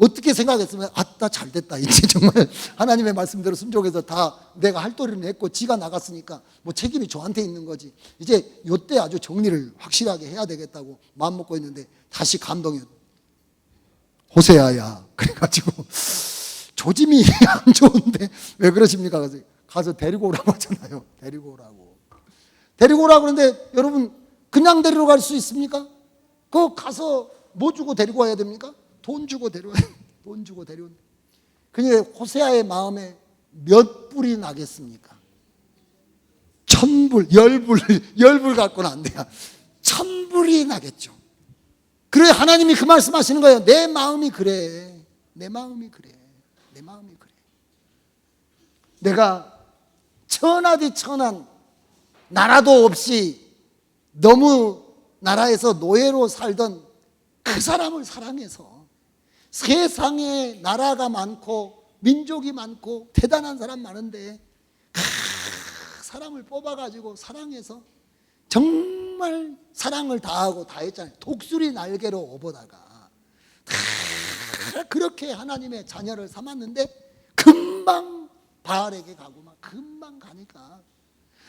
어떻게 생각했으면 아따 잘됐다, 이제 정말 하나님의 말씀대로 순종해서 다 내가 할 도리는 했고 지가 나갔으니까 뭐 책임이 저한테 있는 거지, 이제 요때 아주 정리를 확실하게 해야 되겠다고 마음 먹고 있는데 다시 감동이, 호세아야, 그래가지고 조짐이 안 좋은데 왜 그러십니까? 그래서 가서 데리고 오라고 하잖아요. 데리고 오라고 그러는데 여러분, 그냥 데리러 갈 수 있습니까? 그거 가서 뭐 주고 데리고 와야 됩니까? 돈 주고 데려와야, 돈 주고 데려온. 그러니까 호세아의 마음에 몇 불이 나겠습니까? 1000불, 10불 갖고는 안 돼요. 1000불이 나겠죠. 그래, 하나님이 그 말씀하시는 거예요. 내 마음이 그래. 내 마음이 그래. 내 마음이 그래. 내가 천하디 천한 나라도 없이 너무 나라에서 노예로 살던 그 사람을 사랑해서, 세상에 나라가 많고 민족이 많고 대단한 사람 많은데 그 사람을 뽑아가지고 사랑해서 정말 사랑을 다하고 다했잖아요. 독수리 날개로 업어다가 그렇게 하나님의 자녀를 삼았는데 금방 바알에게 가고 막 금방 가니까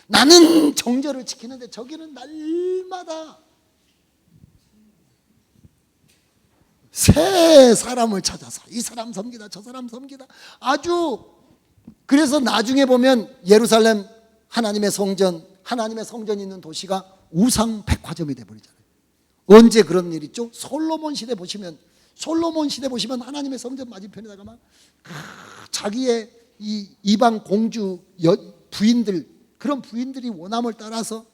나는 정절을 지키는데 저기는 날마다 새 사람을 찾아서 이 사람 섬기다 저 사람 섬기다 아주. 그래서 나중에 보면 예루살렘 하나님의 성전이 있는 도시가 우상 백화점이 돼버리잖아요. 언제 그런 일 있죠? 솔로몬 시대 보시면 하나님의 성전 맞은편에다가 막 자기의 이 이방 공주 부인들, 그런 부인들이 원함을 따라서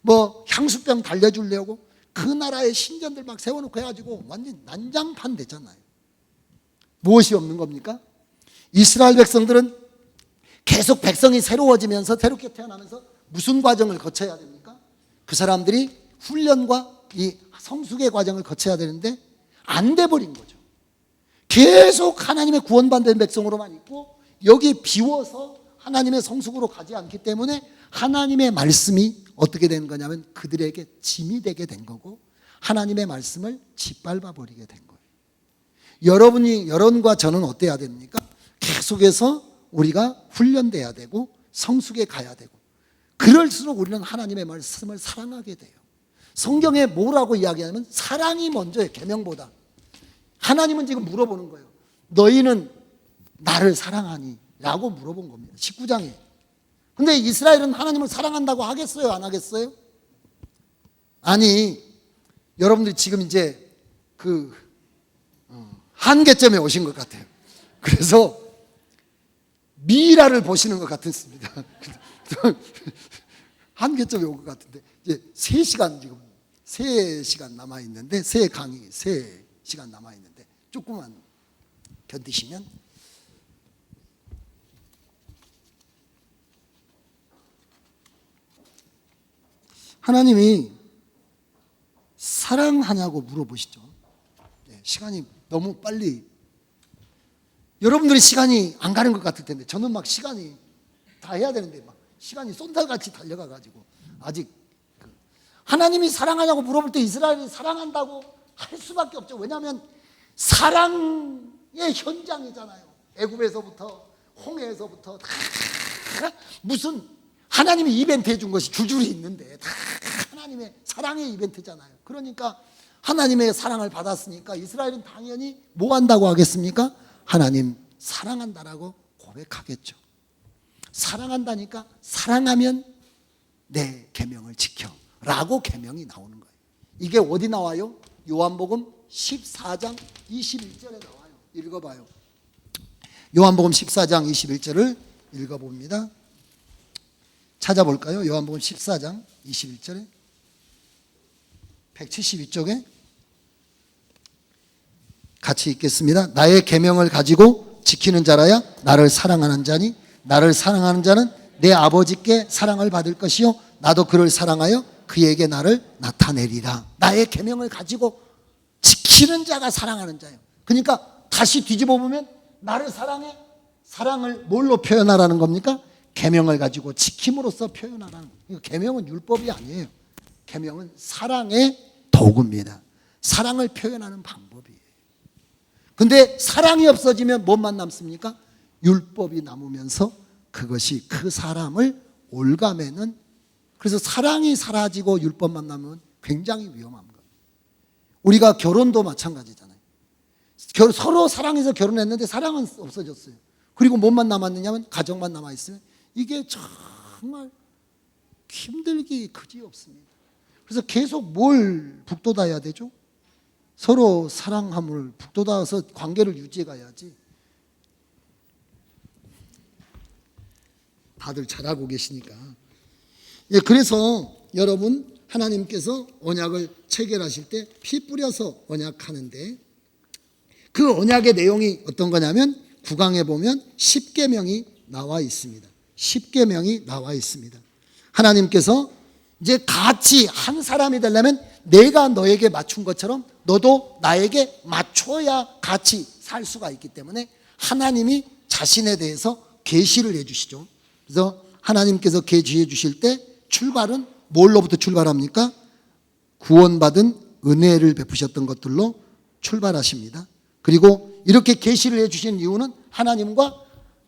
뭐 향수병 달려주려고 그 나라의 신전들 막 세워놓고 해가지고 완전 난장판 됐잖아요. 무엇이 없는 겁니까? 이스라엘 백성들은 계속 백성이 새로워지면서, 새롭게 태어나면서 무슨 과정을 거쳐야 됩니까? 그 사람들이 훈련과 이 성숙의 과정을 거쳐야 되는데 안 돼버린 거죠. 계속 하나님의 구원받는 백성으로만 있고 여기 비워서 하나님의 성숙으로 가지 않기 때문에 하나님의 말씀이 어떻게 되는 거냐면 그들에게 짐이 되게 된 거고 하나님의 말씀을 짓밟아 버리게 된 거예요. 여러분과 저는 어때야 됩니까? 계속해서 우리가 훈련돼야 되고 성숙에 가야 되고, 그럴수록 우리는 하나님의 말씀을 사랑하게 돼요. 성경에 뭐라고 이야기하냐면 사랑이 먼저예요, 계명보다. 하나님은 지금 물어보는 거예요. 너희는 나를 사랑하니? 라고 물어본 겁니다. 19장에. 근데 이스라엘은 하나님을 사랑한다고 하겠어요? 안 하겠어요? 아니, 여러분들이 지금 이제 그 한계점에 오신 것 같아요. 그래서 미라를 보시는 것 같습니다. 한계점에 온 것 같은데 이제 3시간 남아있는데, 3시간 남아있는데 조금만 견디시면. 하나님이 사랑하냐고 물어보시죠. 시간이 너무 빨리, 여러분들이 시간이 안 가는 것 같을 텐데 저는 막 시간이 다 해야 되는데 막 시간이 쏜달같이 달려가가지고 아직 하나님이 사랑하냐고 물어볼 때 이스라엘이 사랑한다고 할 수밖에 없죠. 왜냐하면 사랑의 현장이잖아요. 애굽에서부터 홍해에서부터 다 무슨 하나님이 이벤트 해준 것이 줄줄이 있는데 다 하나님의 사랑의 이벤트잖아요. 그러니까 하나님의 사랑을 받았으니까 이스라엘은 당연히 뭐 한다고 하겠습니까? 하나님 사랑한다라고 고백하겠죠. 사랑한다니까 사랑하면 내 계명을 지켜 라고 계명이 나오는 거예요. 이게 어디 나와요? 요한복음 14장 21절에 나와요. 읽어봐요. 요한복음 14장 21절을 읽어봅니다. 찾아볼까요? 요한복음 14장 21절에 172쪽에 같이 읽겠습니다. 나의 계명을 가지고 지키는 자라야 나를 사랑하는 자니 나를 사랑하는 자는 내 아버지께 사랑을 받을 것이요 나도 그를 사랑하여 그에게 나를 나타내리라. 나의 계명을 가지고 지키는 자가 사랑하는 자예요. 그러니까 다시 뒤집어 보면 나를 사랑해, 사랑을 뭘로 표현하라는 겁니까? 계명을 가지고 지킴으로써 표현하라는 거예요. 계명은 율법이 아니에요. 계명은 사랑의 도구입니다. 사랑을 표현하는 방법이에요. 근데 사랑이 없어지면 뭐만 남습니까? 율법이 남으면서 그것이 그 사람을 올가매는, 그래서 사랑이 사라지고 율법만 남으면 굉장히 위험한 거예요. 우리가 결혼도 마찬가지잖아요. 서로 사랑해서 결혼했는데 사랑은 없어졌어요. 그리고 뭐만 남았느냐면 가정만 남아있으면 이게 정말 힘들기 그지없습니다. 그래서 계속 뭘 북돋아야 되죠? 서로 사랑함을 북돋아서 관계를 유지해 가야지. 다들 잘하고 계시니까. 예, 그래서 여러분, 하나님께서 언약을 체결하실 때 피 뿌려서 언약하는데, 그 언약의 내용이 어떤 거냐면 9강에 보면 10계명이 나와 있습니다. 10계명이 나와 있습니다. 하나님께서 이제 같이 한 사람이 되려면 내가 너에게 맞춘 것처럼 너도 나에게 맞춰야 같이 살 수가 있기 때문에 하나님이 자신에 대해서 계시를 해 주시죠. 그래서 하나님께서 계시해 주실 때 출발은 뭘로부터 출발합니까? 구원받은 은혜를 베푸셨던 것들로 출발하십니다. 그리고 이렇게 계시를 해 주신 이유는 하나님과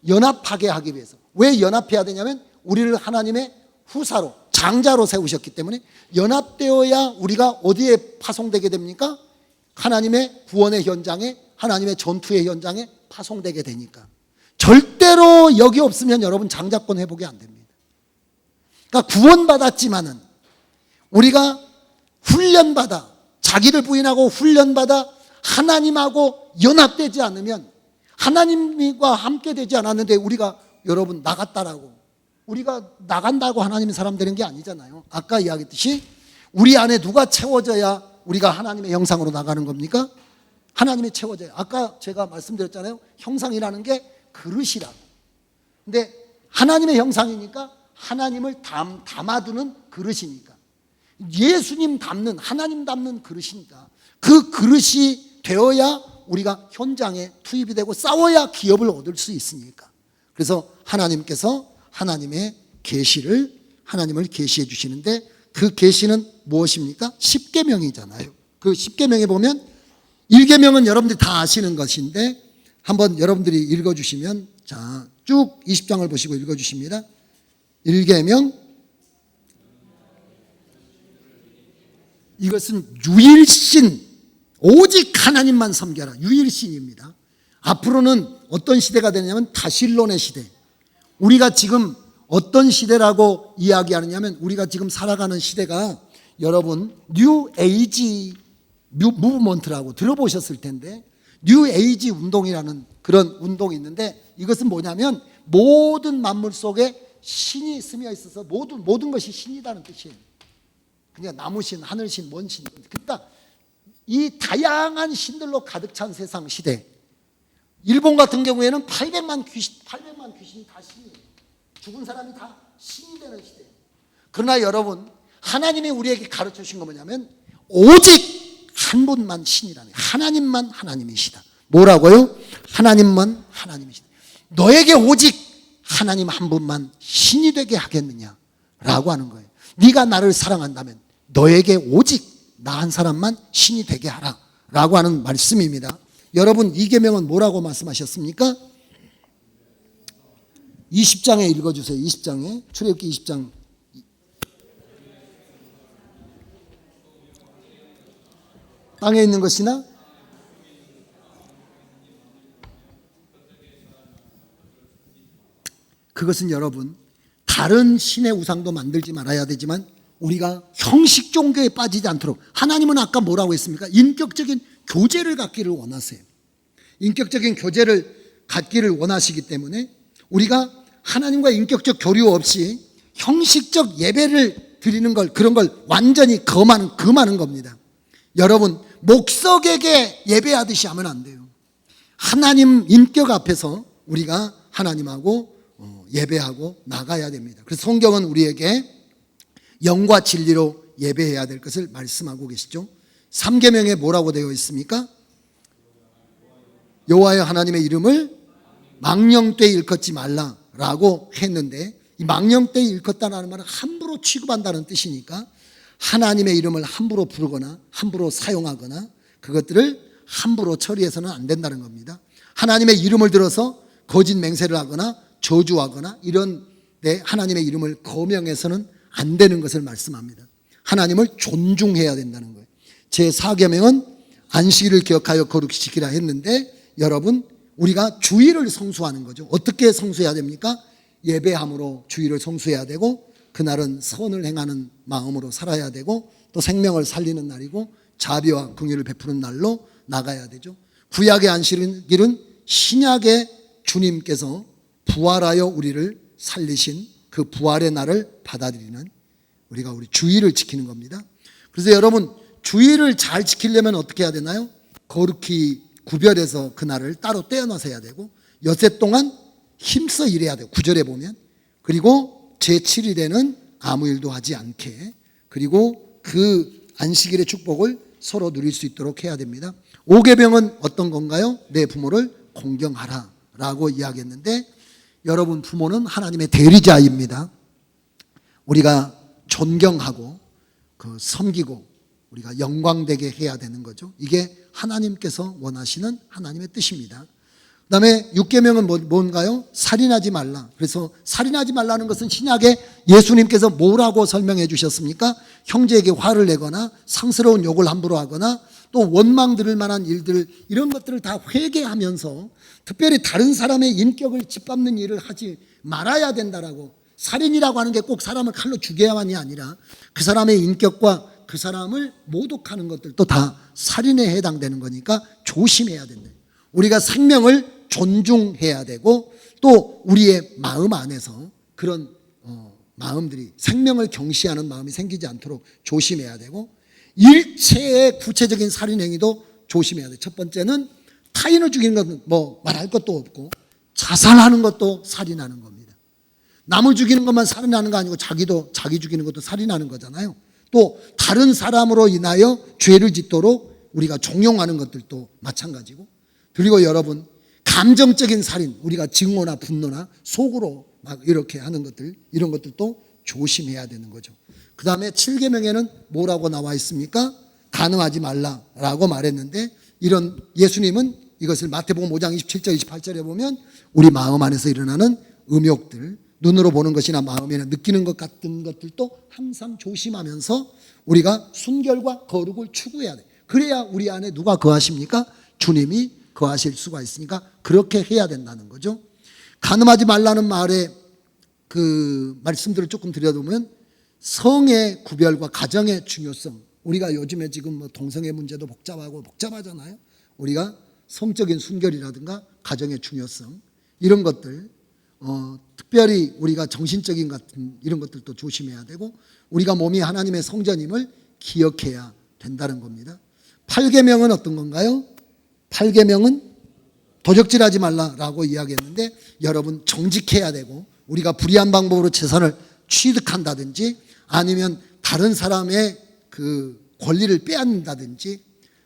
연합하게 하기 위해서. 왜 연합해야 되냐면 우리를 하나님의 후사로, 장자로 세우셨기 때문에 연합되어야 우리가 어디에 파송되게 됩니까? 하나님의 구원의 현장에, 하나님의 전투의 현장에 파송되게 되니까. 절대로 여기 없으면 여러분 장자권 회복이 안 됩니다. 그러니까 구원받았지만은 우리가 훈련받아, 자기를 부인하고 훈련받아 하나님하고 연합되지 않으면, 하나님과 함께 되지 않았는데 우리가 여러분 나갔다라고, 우리가 나간다고 하나님의 사람 되는 게 아니잖아요. 아까 이야기했듯이 우리 안에 누가 채워져야 우리가 하나님의 형상으로 나가는 겁니까? 하나님이 채워져야. 아까 제가 말씀드렸잖아요. 형상이라는 게 그릇이라고. 근데 하나님의 형상이니까 하나님을 담아두는 그릇이니까, 예수님 담는, 하나님 담는 그릇이니까 그 그릇이 되어야 우리가 현장에 투입이 되고 싸워야 기업을 얻을 수 있으니까. 그래서 하나님께서 하나님의 계시를, 하나님을 계시해 주시는데 그 계시는 무엇입니까? 10계명이잖아요. 그 10계명에 보면 1계명은 여러분들이 다 아시는 것인데 한번 여러분들이 읽어주시면, 자, 쭉 20장을 보시고 읽어주십니다. 1계명, 이것은 유일신, 오직 하나님만 섬겨라. 유일신입니다. 앞으로는 어떤 시대가 되냐면 다실론의 시대. 우리가 지금 어떤 시대라고 이야기하느냐면 우리가 지금 살아가는 시대가 여러분 뉴 에이지 무브먼트라고 들어보셨을 텐데, 뉴 에이지 운동이라는 그런 운동이 있는데 이것은 뭐냐면 모든 만물 속에 신이 스며 있어서 모든 것이 신이라는 뜻이에요. 그냥 나무신, 하늘신, 먼신. 그러니까 이 다양한 신들로 가득 찬 세상 시대. 일본 같은 경우에는 800만 귀신이 다 신이에요. 죽은 사람이 다 신이 되는 시대예요. 그러나 여러분, 하나님이 우리에게 가르쳐 주신 건 뭐냐면 오직 한 분만 신이라는, 하나님만 하나님이시다. 뭐라고요? 하나님만 하나님이시다. 너에게 오직 하나님 한 분만 신이 되게 하겠느냐라고 하는 거예요. 네가 나를 사랑한다면 너에게 오직 나 한 사람만 신이 되게 하라 라고 하는 말씀입니다. 여러분, 이 계명은 뭐라고 말씀하셨습니까? 20장에 읽어주세요. 20장에, 출애굽기 20장. 땅에 있는 것이나 그것은 여러분 다른 신의 우상도 만들지 말아야 되지만 우리가 형식 종교에 빠지지 않도록, 하나님은 아까 뭐라고 했습니까? 인격적인 교제를 갖기를 원하세요. 인격적인 교제를 갖기를 원하시기 때문에 우리가 하나님과 인격적 교류 없이 형식적 예배를 드리는 걸, 그런 걸 완전히 금하는 겁니다. 여러분, 목석에게 예배하듯이 하면 안 돼요. 하나님 인격 앞에서 우리가 하나님하고 예배하고 나가야 됩니다. 그래서 성경은 우리에게 영과 진리로 예배해야 될 것을 말씀하고 계시죠. 3계명에 뭐라고 되어 있습니까? 여호와의 하나님의 이름을 망령되이 일컫지 말라라고 했는데, 이 망령되이 일컫다는 말은 함부로 취급한다는 뜻이니까 하나님의 이름을 함부로 부르거나 함부로 사용하거나 그것들을 함부로 처리해서는 안 된다는 겁니다. 하나님의 이름을 들어서 거짓 맹세를 하거나 저주하거나 이런 하나님의 이름을 거명해서는 안 되는 것을 말씀합니다. 하나님을 존중해야 된다는 거예요. 제4계명은 안식일을 기억하여 거룩히 지키라 했는데, 여러분, 우리가 주일을 성수하는 거죠. 어떻게 성수해야 됩니까? 예배함으로 주일을 성수해야 되고, 그날은 선을 행하는 마음으로 살아야 되고, 또 생명을 살리는 날이고 자비와 긍휼을 베푸는 날로 나가야 되죠. 구약의 안식일은 신약의 주님께서 부활하여 우리를 살리신 그 부활의 날을 받아들이는, 우리가 우리 주일을 지키는 겁니다. 그래서 여러분, 주일을 잘 지키려면 어떻게 해야 되나요? 거룩히 구별해서 그 날을 따로 떼어놔서 해야 되고, 엿새 동안 힘써 일해야 돼요. 9절에 보면. 그리고 제7일에는 아무 일도 하지 않게, 그리고 그 안식일의 축복을 서로 누릴 수 있도록 해야 됩니다. 5계명은 어떤 건가요? 내 부모를 공경하라 라고 이야기했는데, 여러분, 부모는 하나님의 대리자입니다. 우리가 존경하고 섬기고 우리가 영광되게 해야 되는 거죠. 이게 하나님께서 원하시는 하나님의 뜻입니다. 그 다음에 6계명은 뭔가요? 살인하지 말라. 그래서 살인하지 말라는 것은 신약에 예수님께서 뭐라고 설명해 주셨습니까? 형제에게 화를 내거나 상스러운 욕을 함부로 하거나 또 원망 들을 만한 일들, 이런 것들을 다 회개하면서 특별히 다른 사람의 인격을 짓밟는 일을 하지 말아야 된다라고. 살인이라고 하는 게 꼭 사람을 칼로 죽여야만이 아니라 그 사람의 인격과 그 사람을 모독하는 것들도 다 살인에 해당되는 거니까 조심해야 된다. 우리가 생명을 존중해야 되고, 또 우리의 마음 안에서 그런 마음들이, 생명을 경시하는 마음이 생기지 않도록 조심해야 되고, 일체의 구체적인 살인 행위도 조심해야 돼요. 첫 번째는 타인을 죽이는 것은 뭐 말할 것도 없고, 자살하는 것도 살인하는 겁니다. 남을 죽이는 것만 살인하는 거 아니고 자기 죽이는 것도 살인하는 거잖아요. 또 다른 사람으로 인하여 죄를 짓도록 우리가 종용하는 것들도 마찬가지고, 그리고 여러분, 감정적인 살인, 우리가 증오나 분노나 속으로 막 이렇게 하는 것들, 이런 것들도 조심해야 되는 거죠. 그 다음에 7계명에는 뭐라고 나와 있습니까? 간음하지 말라라고 말했는데, 이런 예수님은 이것을 마태복음 5장 27절 28절에 보면 우리 마음 안에서 일어나는 음욕들, 눈으로 보는 것이나 마음에는 느끼는 것 같은 것들도 항상 조심하면서 우리가 순결과 거룩을 추구해야 돼. 그래야 우리 안에 누가 거하십니까? 주님이 거하실 수가 있으니까 그렇게 해야 된다는 거죠. 간음하지 말라는 말의 그 말씀들을 조금 드려보면, 성의 구별과 가정의 중요성, 우리가 요즘에 지금 뭐 동성애 문제도 복잡하잖아요. 우리가 성적인 순결이라든가 가정의 중요성, 이런 것들, 특별히 우리가 정신적인 같은 이런 것들도 조심해야 되고, 우리가 몸이 하나님의 성전임을 기억해야 된다는 겁니다. 8계명은 어떤 건가요? 8계명은 도적질하지 말라라고 이야기했는데, 여러분, 정직해야 되고, 우리가 불의한 방법으로 재산을 취득한다든지 아니면 다른 사람의 그 권리를 빼앗는다든지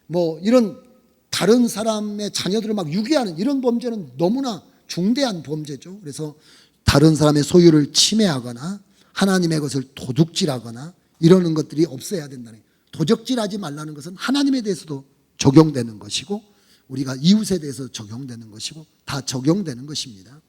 뭐 이런 다른 사람의 자녀들을 막 유기하는 이런 범죄는 너무나 중대한 범죄죠. 그래서 다른 사람의 소유를 침해하거나 하나님의 것을 도둑질하거나 이러는 것들이 없어야 된다는 거예요. 도적질하지 말라는 것은 하나님에 대해서도 적용되는 것이고, 우리가 이웃에 대해서 적용되는 것이고, 다 적용되는 것입니다.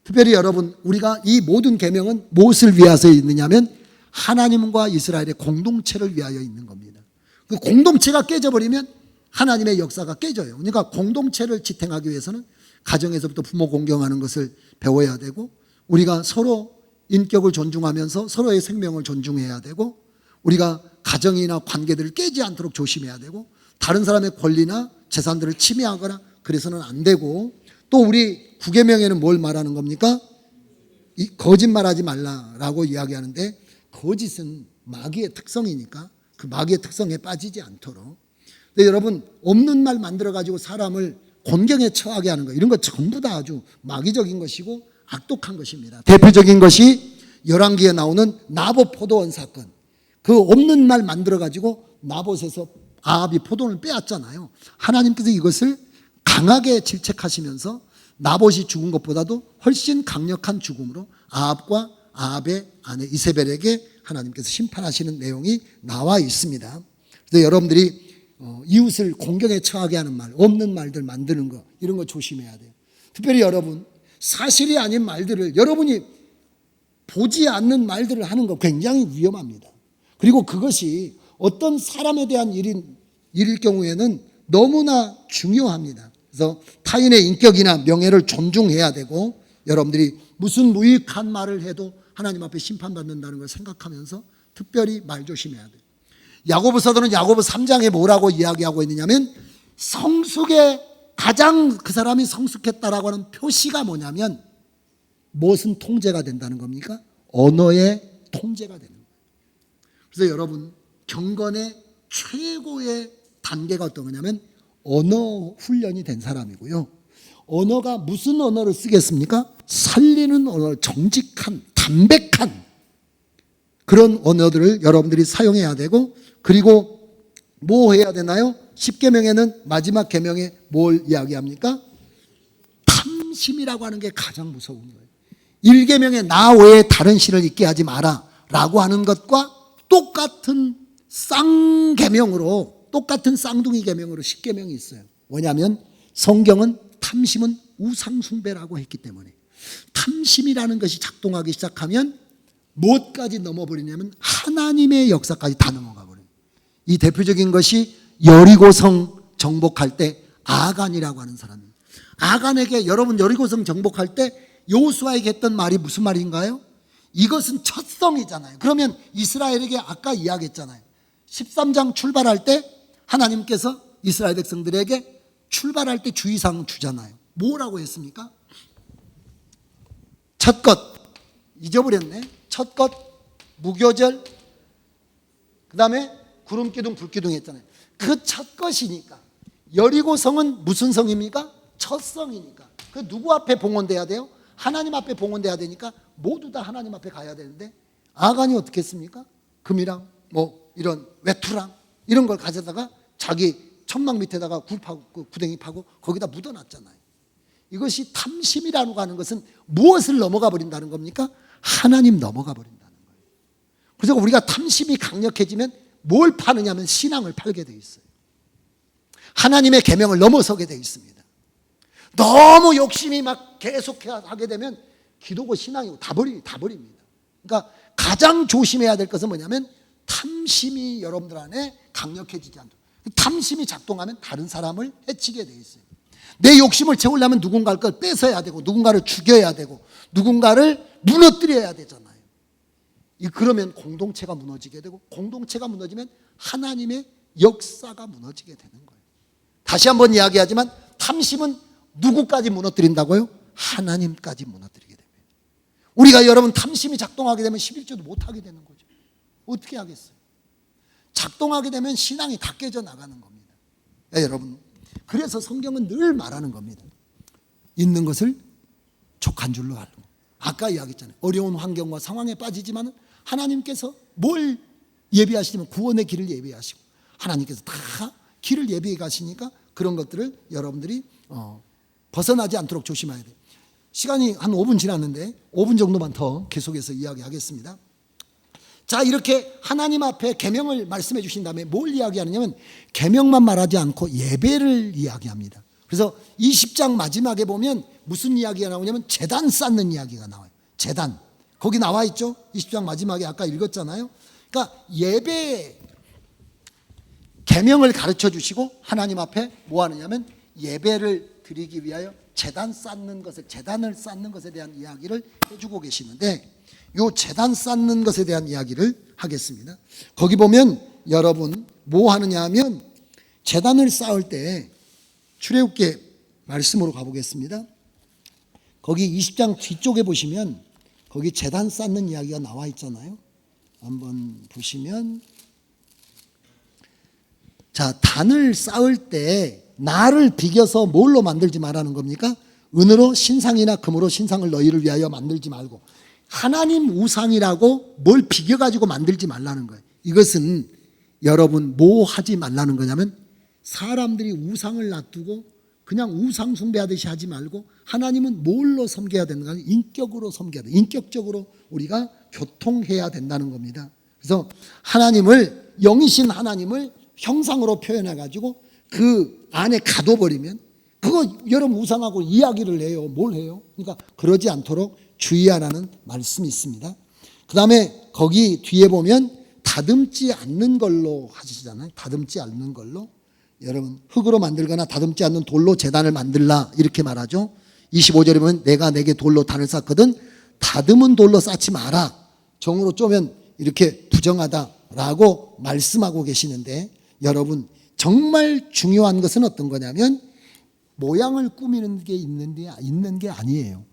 특별히 여러분, 우리가 이 모든 계명은 무엇을 위해서 있느냐면 하나님과 이스라엘의 공동체를 위하여 있는 겁니다. 그 공동체가 깨져버리면 하나님의 역사가 깨져요. 그러니까 공동체를 지탱하기 위해서는 가정에서부터 부모 공경하는 것을 배워야 되고, 우리가 서로 인격을 존중하면서 서로의 생명을 존중해야 되고, 우리가 가정이나 관계들을 깨지 않도록 조심해야 되고, 다른 사람의 권리나 재산들을 침해하거나 그래서는 안 되고, 또 우리 9계명에는 뭘 말하는 겁니까? 거짓말하지 말라라고 이야기하는데, 거짓은 마귀의 특성이니까 그 마귀의 특성에 빠지지 않도록. 근데 여러분, 없는 말 만들어가지고 사람을 곤경에 처하게 하는 거, 이런 거 전부 다 아주 마귀적인 것이고 악독한 것입니다. 대표적인 것이 열왕기에 나오는 나봇 포도원 사건. 그 없는 말 만들어가지고 나봇에서 아합이 포도원을 빼앗잖아요. 하나님께서 이것을 강하게 질책하시면서 나봇이 죽은 것보다도 훨씬 강력한 죽음으로 아합과 아합의 아내 이세벨에게 하나님께서 심판하시는 내용이 나와 있습니다. 그래서 여러분들이 이웃을 공경에 처하게 하는 말, 없는 말들 만드는 거, 이런 거 조심해야 돼요. 특별히 여러분, 사실이 아닌 말들을, 여러분이 보지 않는 말들을 하는 거 굉장히 위험합니다. 그리고 그것이 어떤 사람에 대한 일일 경우에는 너무나 중요합니다. 그래서 타인의 인격이나 명예를 존중해야 되고, 여러분들이 무슨 무익한 말을 해도 하나님 앞에 심판받는다는 걸 생각하면서 특별히 말 조심해야 돼요. 야고보서도는 야고보 3장에 뭐라고 이야기하고 있느냐면, 성숙의 가장 그 사람이 성숙했다라고 하는 표시가 뭐냐면 무엇은 통제가 된다는 겁니까? 언어의 통제가 되는 거예요. 그래서 여러분, 경건의 최고의 단계가 어떤 거냐면 언어 훈련이 된 사람이고요. 언어가 무슨 언어를 쓰겠습니까? 살리는 언어, 정직한, 담백한 그런 언어들을 여러분들이 사용해야 되고, 그리고 뭐 해야 되나요? 10계명에는 마지막 계명에 뭘 이야기합니까? 탐심이라고 하는 게 가장 무서운 거예요. 1계명에 나 외에 다른 신을 있게 하지 마라 라고 하는 것과 똑같은 쌍계명으로, 똑같은 쌍둥이 계명으로 10계명이 있어요. 뭐냐면 성경은 탐심은 우상숭배라고 했기 때문에, 탐심이라는 것이 작동하기 시작하면 무엇까지 넘어버리냐면 하나님의 역사까지 다 넘어가 버려요. 이 대표적인 것이 여리고성 정복할 때 아간이라고 하는 사람입니다. 아간에게, 여러분 여리고성 정복할 때 여호수아에게 했던 말이 무슨 말인가요? 이것은 첫 성이잖아요. 그러면 이스라엘에게 아까 이야기했잖아요. 13장 출발할 때 하나님께서 이스라엘 백성들에게 출발할 때 주의사항 주잖아요. 뭐라고 했습니까? 첫 것, 잊어버렸네. 첫 것, 무교절, 그 다음에 구름기둥, 불기둥 했잖아요. 그 첫 것이니까. 여리고성은 무슨 성입니까? 첫 성이니까. 그 누구 앞에 봉헌돼야 돼요? 하나님 앞에 봉헌돼야 되니까 모두 다 하나님 앞에 가야 되는데, 아간이 어떻게 했습니까? 금이랑 뭐 이런 외투랑 이런 걸 가져다가 자기 천막 밑에다가 구덩이 파고 거기다 묻어놨잖아요. 이것이 탐심이라고 하는 것은 무엇을 넘어가 버린다는 겁니까? 하나님 넘어가 버린다는 거예요. 그래서 우리가 탐심이 강력해지면 뭘 파느냐면 신앙을 팔게 돼 있어요. 하나님의 계명을 넘어서게 돼 있습니다. 너무 욕심이 막 계속 하게 되면 기도고 신앙이고 다 버립니다. 그러니까 가장 조심해야 될 것은 뭐냐면 탐심이 여러분들 안에 강력해지지 않도록. 탐심이 작동하면 다른 사람을 해치게 돼 있어요. 내 욕심을 채우려면 누군가를 걸 뺏어야 되고, 누군가를 죽여야 되고, 누군가를 무너뜨려야 되잖아요. 그러면 공동체가 무너지게 되고, 공동체가 무너지면 하나님의 역사가 무너지게 되는 거예요. 다시 한번 이야기하지만 탐심은 누구까지 무너뜨린다고요? 하나님까지 무너뜨리게 됩니다. 우리가 여러분 탐심이 작동하게 되면 11조도 못하게 되는 거죠. 어떻게 하겠어요? 작동하게 되면 신앙이 다 깨져 나가는 겁니다. 여러분, 그래서 성경은 늘 말하는 겁니다. 있는 것을 족한 줄로 알고. 아까 이야기했잖아요. 어려운 환경과 상황에 빠지지만 하나님께서 뭘 예비하시냐면 구원의 길을 예비하시고, 하나님께서 다 길을 예비해 가시니까 그런 것들을 여러분들이 벗어나지 않도록 조심해야 돼요. 시간이 한 5분 지났는데 5분 정도만 더 계속해서 이야기하겠습니다. 자, 이렇게 하나님 앞에 계명을 말씀해 주신 다음에 뭘 이야기하느냐면 계명만 말하지 않고 예배를 이야기합니다. 그래서 20장 마지막에 보면 무슨 이야기가 나오냐면 제단 쌓는 이야기가 나와요. 제단. 거기 나와 있죠? 20장 마지막에 아까 읽었잖아요. 그러니까 예배 계명을 가르쳐 주시고 하나님 앞에 뭐 하느냐면 예배를 드리기 위하여 제단을 쌓는 것에 대한 이야기를 해주고 계시는데, 요 제단 쌓는 것에 대한 이야기를 하겠습니다. 거기 보면 여러분 뭐 하느냐 하면 제단을 쌓을 때 출애굽기 말씀으로 가보겠습니다. 거기 20장 뒤쪽에 보시면 거기 제단 쌓는 이야기가 나와 있잖아요. 한번 보시면, 자, 단을 쌓을 때 나를 비겨서 뭘로 만들지 말라는 겁니까? 은으로 신상이나 금으로 신상을 너희를 위하여 만들지 말고, 하나님 우상이라고 뭘 비겨가지고 만들지 말라는 거예요. 이것은 여러분 뭐 하지 말라는 거냐면 사람들이 우상을 놔두고 그냥 우상 숭배하듯이 하지 말고 하나님은 뭘로 섬겨야 되는가? 인격으로 섬겨야 돼. 인격적으로 우리가 교통해야 된다는 겁니다. 그래서 하나님을, 영이신 하나님을 형상으로 표현해 가지고 그 안에 가둬버리면 그거 여러분 우상하고 이야기를 해요. 뭘 해요? 그러니까 그러지 않도록 주의하라는 말씀이 있습니다. 그 다음에 거기 뒤에 보면 다듬지 않는 걸로 하시잖아요. 다듬지 않는 걸로. 여러분 흙으로 만들거나 다듬지 않는 돌로 제단을 만들라 이렇게 말하죠. 25절에 보면 내가 내게 돌로 단을 쌓거든 다듬은 돌로 쌓지 마라. 정으로 쪼면 이렇게 부정하다라고 말씀하고 계시는데 여러분 정말 중요한 것은 어떤 거냐면 모양을 꾸미는 게 있는 게 아니에요.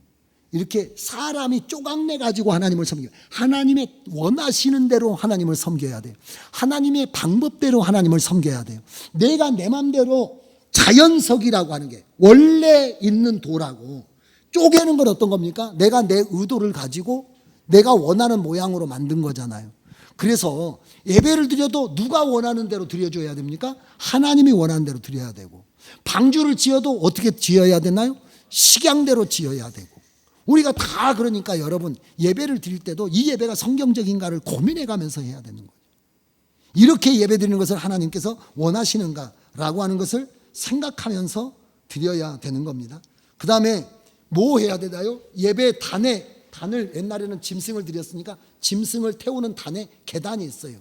이렇게 사람이 쪼각내 가지고 하나님을 섬겨요. 하나님의 원하시는 대로 하나님을 섬겨야 돼요. 하나님의 방법대로 하나님을 섬겨야 돼요. 내가 내 맘대로 자연석이라고 하는 게 원래 있는 도라고 쪼개는 건 어떤 겁니까? 내가 내 의도를 가지고 내가 원하는 모양으로 만든 거잖아요. 그래서 예배를 드려도 누가 원하는 대로 드려줘야 됩니까? 하나님이 원하는 대로 드려야 되고 방주를 지어도 어떻게 지어야 되나요? 식양대로 지어야 되고 우리가 다 그러니까 여러분 예배를 드릴 때도 이 예배가 성경적인가를 고민해 가면서 해야 되는 거예요. 이렇게 예배 드리는 것을 하나님께서 원하시는가라고 하는 것을 생각하면서 드려야 되는 겁니다. 그 다음에 뭐 해야 되나요? 예배 단을 옛날에는 짐승을 드렸으니까 짐승을 태우는 단에 계단이 있어요.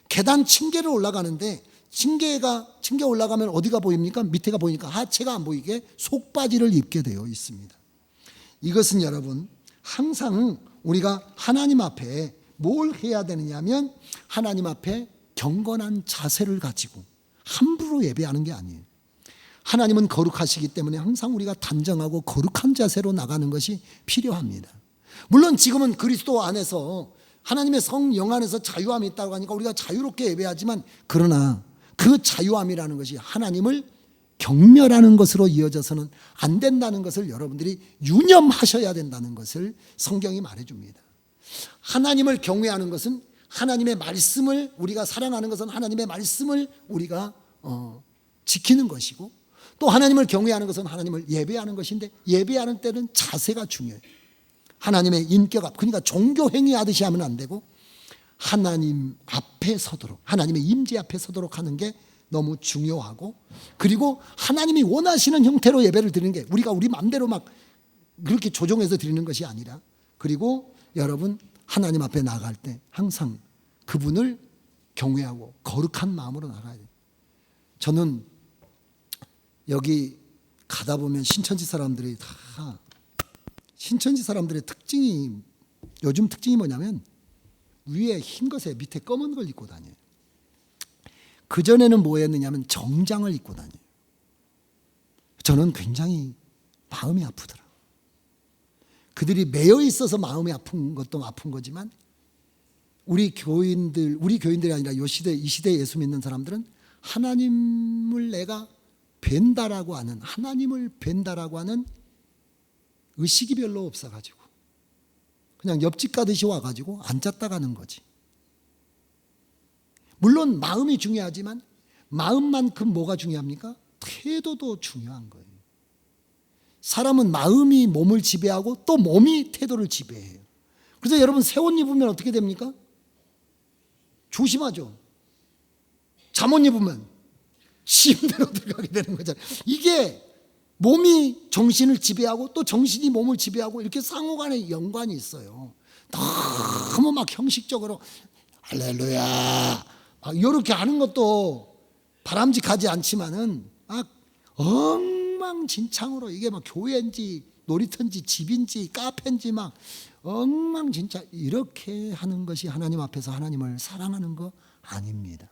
계단 층계를 올라가는데 층계 올라가면 어디가 보입니까? 밑에가 보이니까 하체가 안 보이게 속바지를 입게 되어 있습니다. 이것은 여러분 항상 우리가 하나님 앞에 뭘 해야 되느냐면 하나님 앞에 경건한 자세를 가지고 함부로 예배하는 게 아니에요. 하나님은 거룩하시기 때문에 항상 우리가 단정하고 거룩한 자세로 나가는 것이 필요합니다. 물론 지금은 그리스도 안에서 하나님의 성령 안에서 자유함이 있다고 하니까 우리가 자유롭게 예배하지만 그러나 그 자유함이라는 것이 하나님을 경멸하는 것으로 이어져서는 안 된다는 것을 여러분들이 유념하셔야 된다는 것을 성경이 말해줍니다. 하나님을 경외하는 것은 하나님의 말씀을 우리가 사랑하는 것은 하나님의 말씀을 우리가 지키는 것이고 또 하나님을 경외하는 것은 하나님을 예배하는 것인데 예배하는 때는 자세가 중요해요. 하나님의 인격 앞 그러니까 종교 행위하듯이 하면 안 되고 하나님 앞에 서도록 하나님의 임재 앞에 서도록 하는 게 너무 중요하고 그리고 하나님이 원하시는 형태로 예배를 드리는 게 우리가 우리 마음대로 막 그렇게 조종해서 드리는 것이 아니라 그리고 여러분 하나님 앞에 나갈 때 항상 그분을 경외하고 거룩한 마음으로 나가야 돼요. 저는 여기 가다 보면 신천지 사람들이 다 신천지 사람들의 요즘 특징이 뭐냐면 위에 흰 것에 밑에 검은 걸 입고 다녀요. 그전에는 뭐였느냐면 정장을 입고 다녀요. 저는 굉장히 마음이 아프더라고요. 그들이 매여 있어서 마음이 아픈 것도 아픈 거지만 우리 교인들이 아니라 이 시대에 예수 믿는 사람들은 하나님을 내가 뵌다라고 하는 하나님을 뵌다라고 하는 의식이 별로 없어가지고 그냥 옆집 가듯이 와가지고 앉았다 가는 거지. 물론 마음이 중요하지만 마음만큼 뭐가 중요합니까? 태도도 중요한 거예요. 사람은 마음이 몸을 지배하고 또 몸이 태도를 지배해요. 그래서 여러분 새 옷 입으면 어떻게 됩니까? 조심하죠. 잠옷 입으면 시임대로 들어가게 되는 거잖아요. 이게 몸이 정신을 지배하고 또 정신이 몸을 지배하고 이렇게 상호간의 연관이 있어요. 너무 막 형식적으로 할렐루야 막 이렇게 하는 것도 바람직하지 않지만은 막 엉망진창으로 이게 막 교회인지 놀이터인지 집인지 카페인지 막 엉망진창 이렇게 하는 것이 하나님 앞에서 하나님을 사랑하는 거 아닙니다.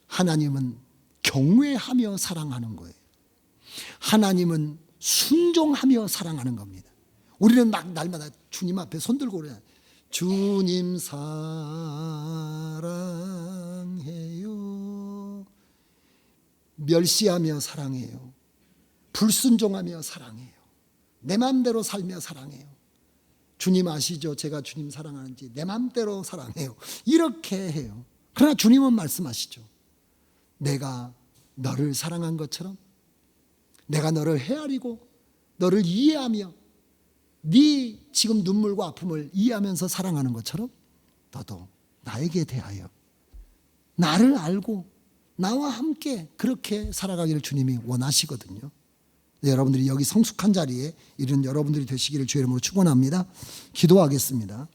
하나님은 경외하며 사랑하는 거예요. 하나님은 순종하며 사랑하는 겁니다. 우리는 막 날마다 주님 앞에 손들고 그래요. 주님 사랑해요. 멸시하며 사랑해요. 불순종하며 사랑해요. 내 마음대로 살며 사랑해요. 주님 아시죠? 제가 주님 사랑하는지 내 마음대로 사랑해요. 이렇게 해요. 그러나 주님은 말씀하시죠. 내가 너를 사랑한 것처럼 내가 너를 헤아리고 너를 이해하며 네 지금 눈물과 아픔을 이해하면서 사랑하는 것처럼 너도 나에게 대하여 나를 알고 나와 함께 그렇게 살아가기를 주님이 원하시거든요. 여러분들이 여기 성숙한 자리에 이른 여러분들이 되시기를 주의 이름으로 축원합니다. 기도하겠습니다.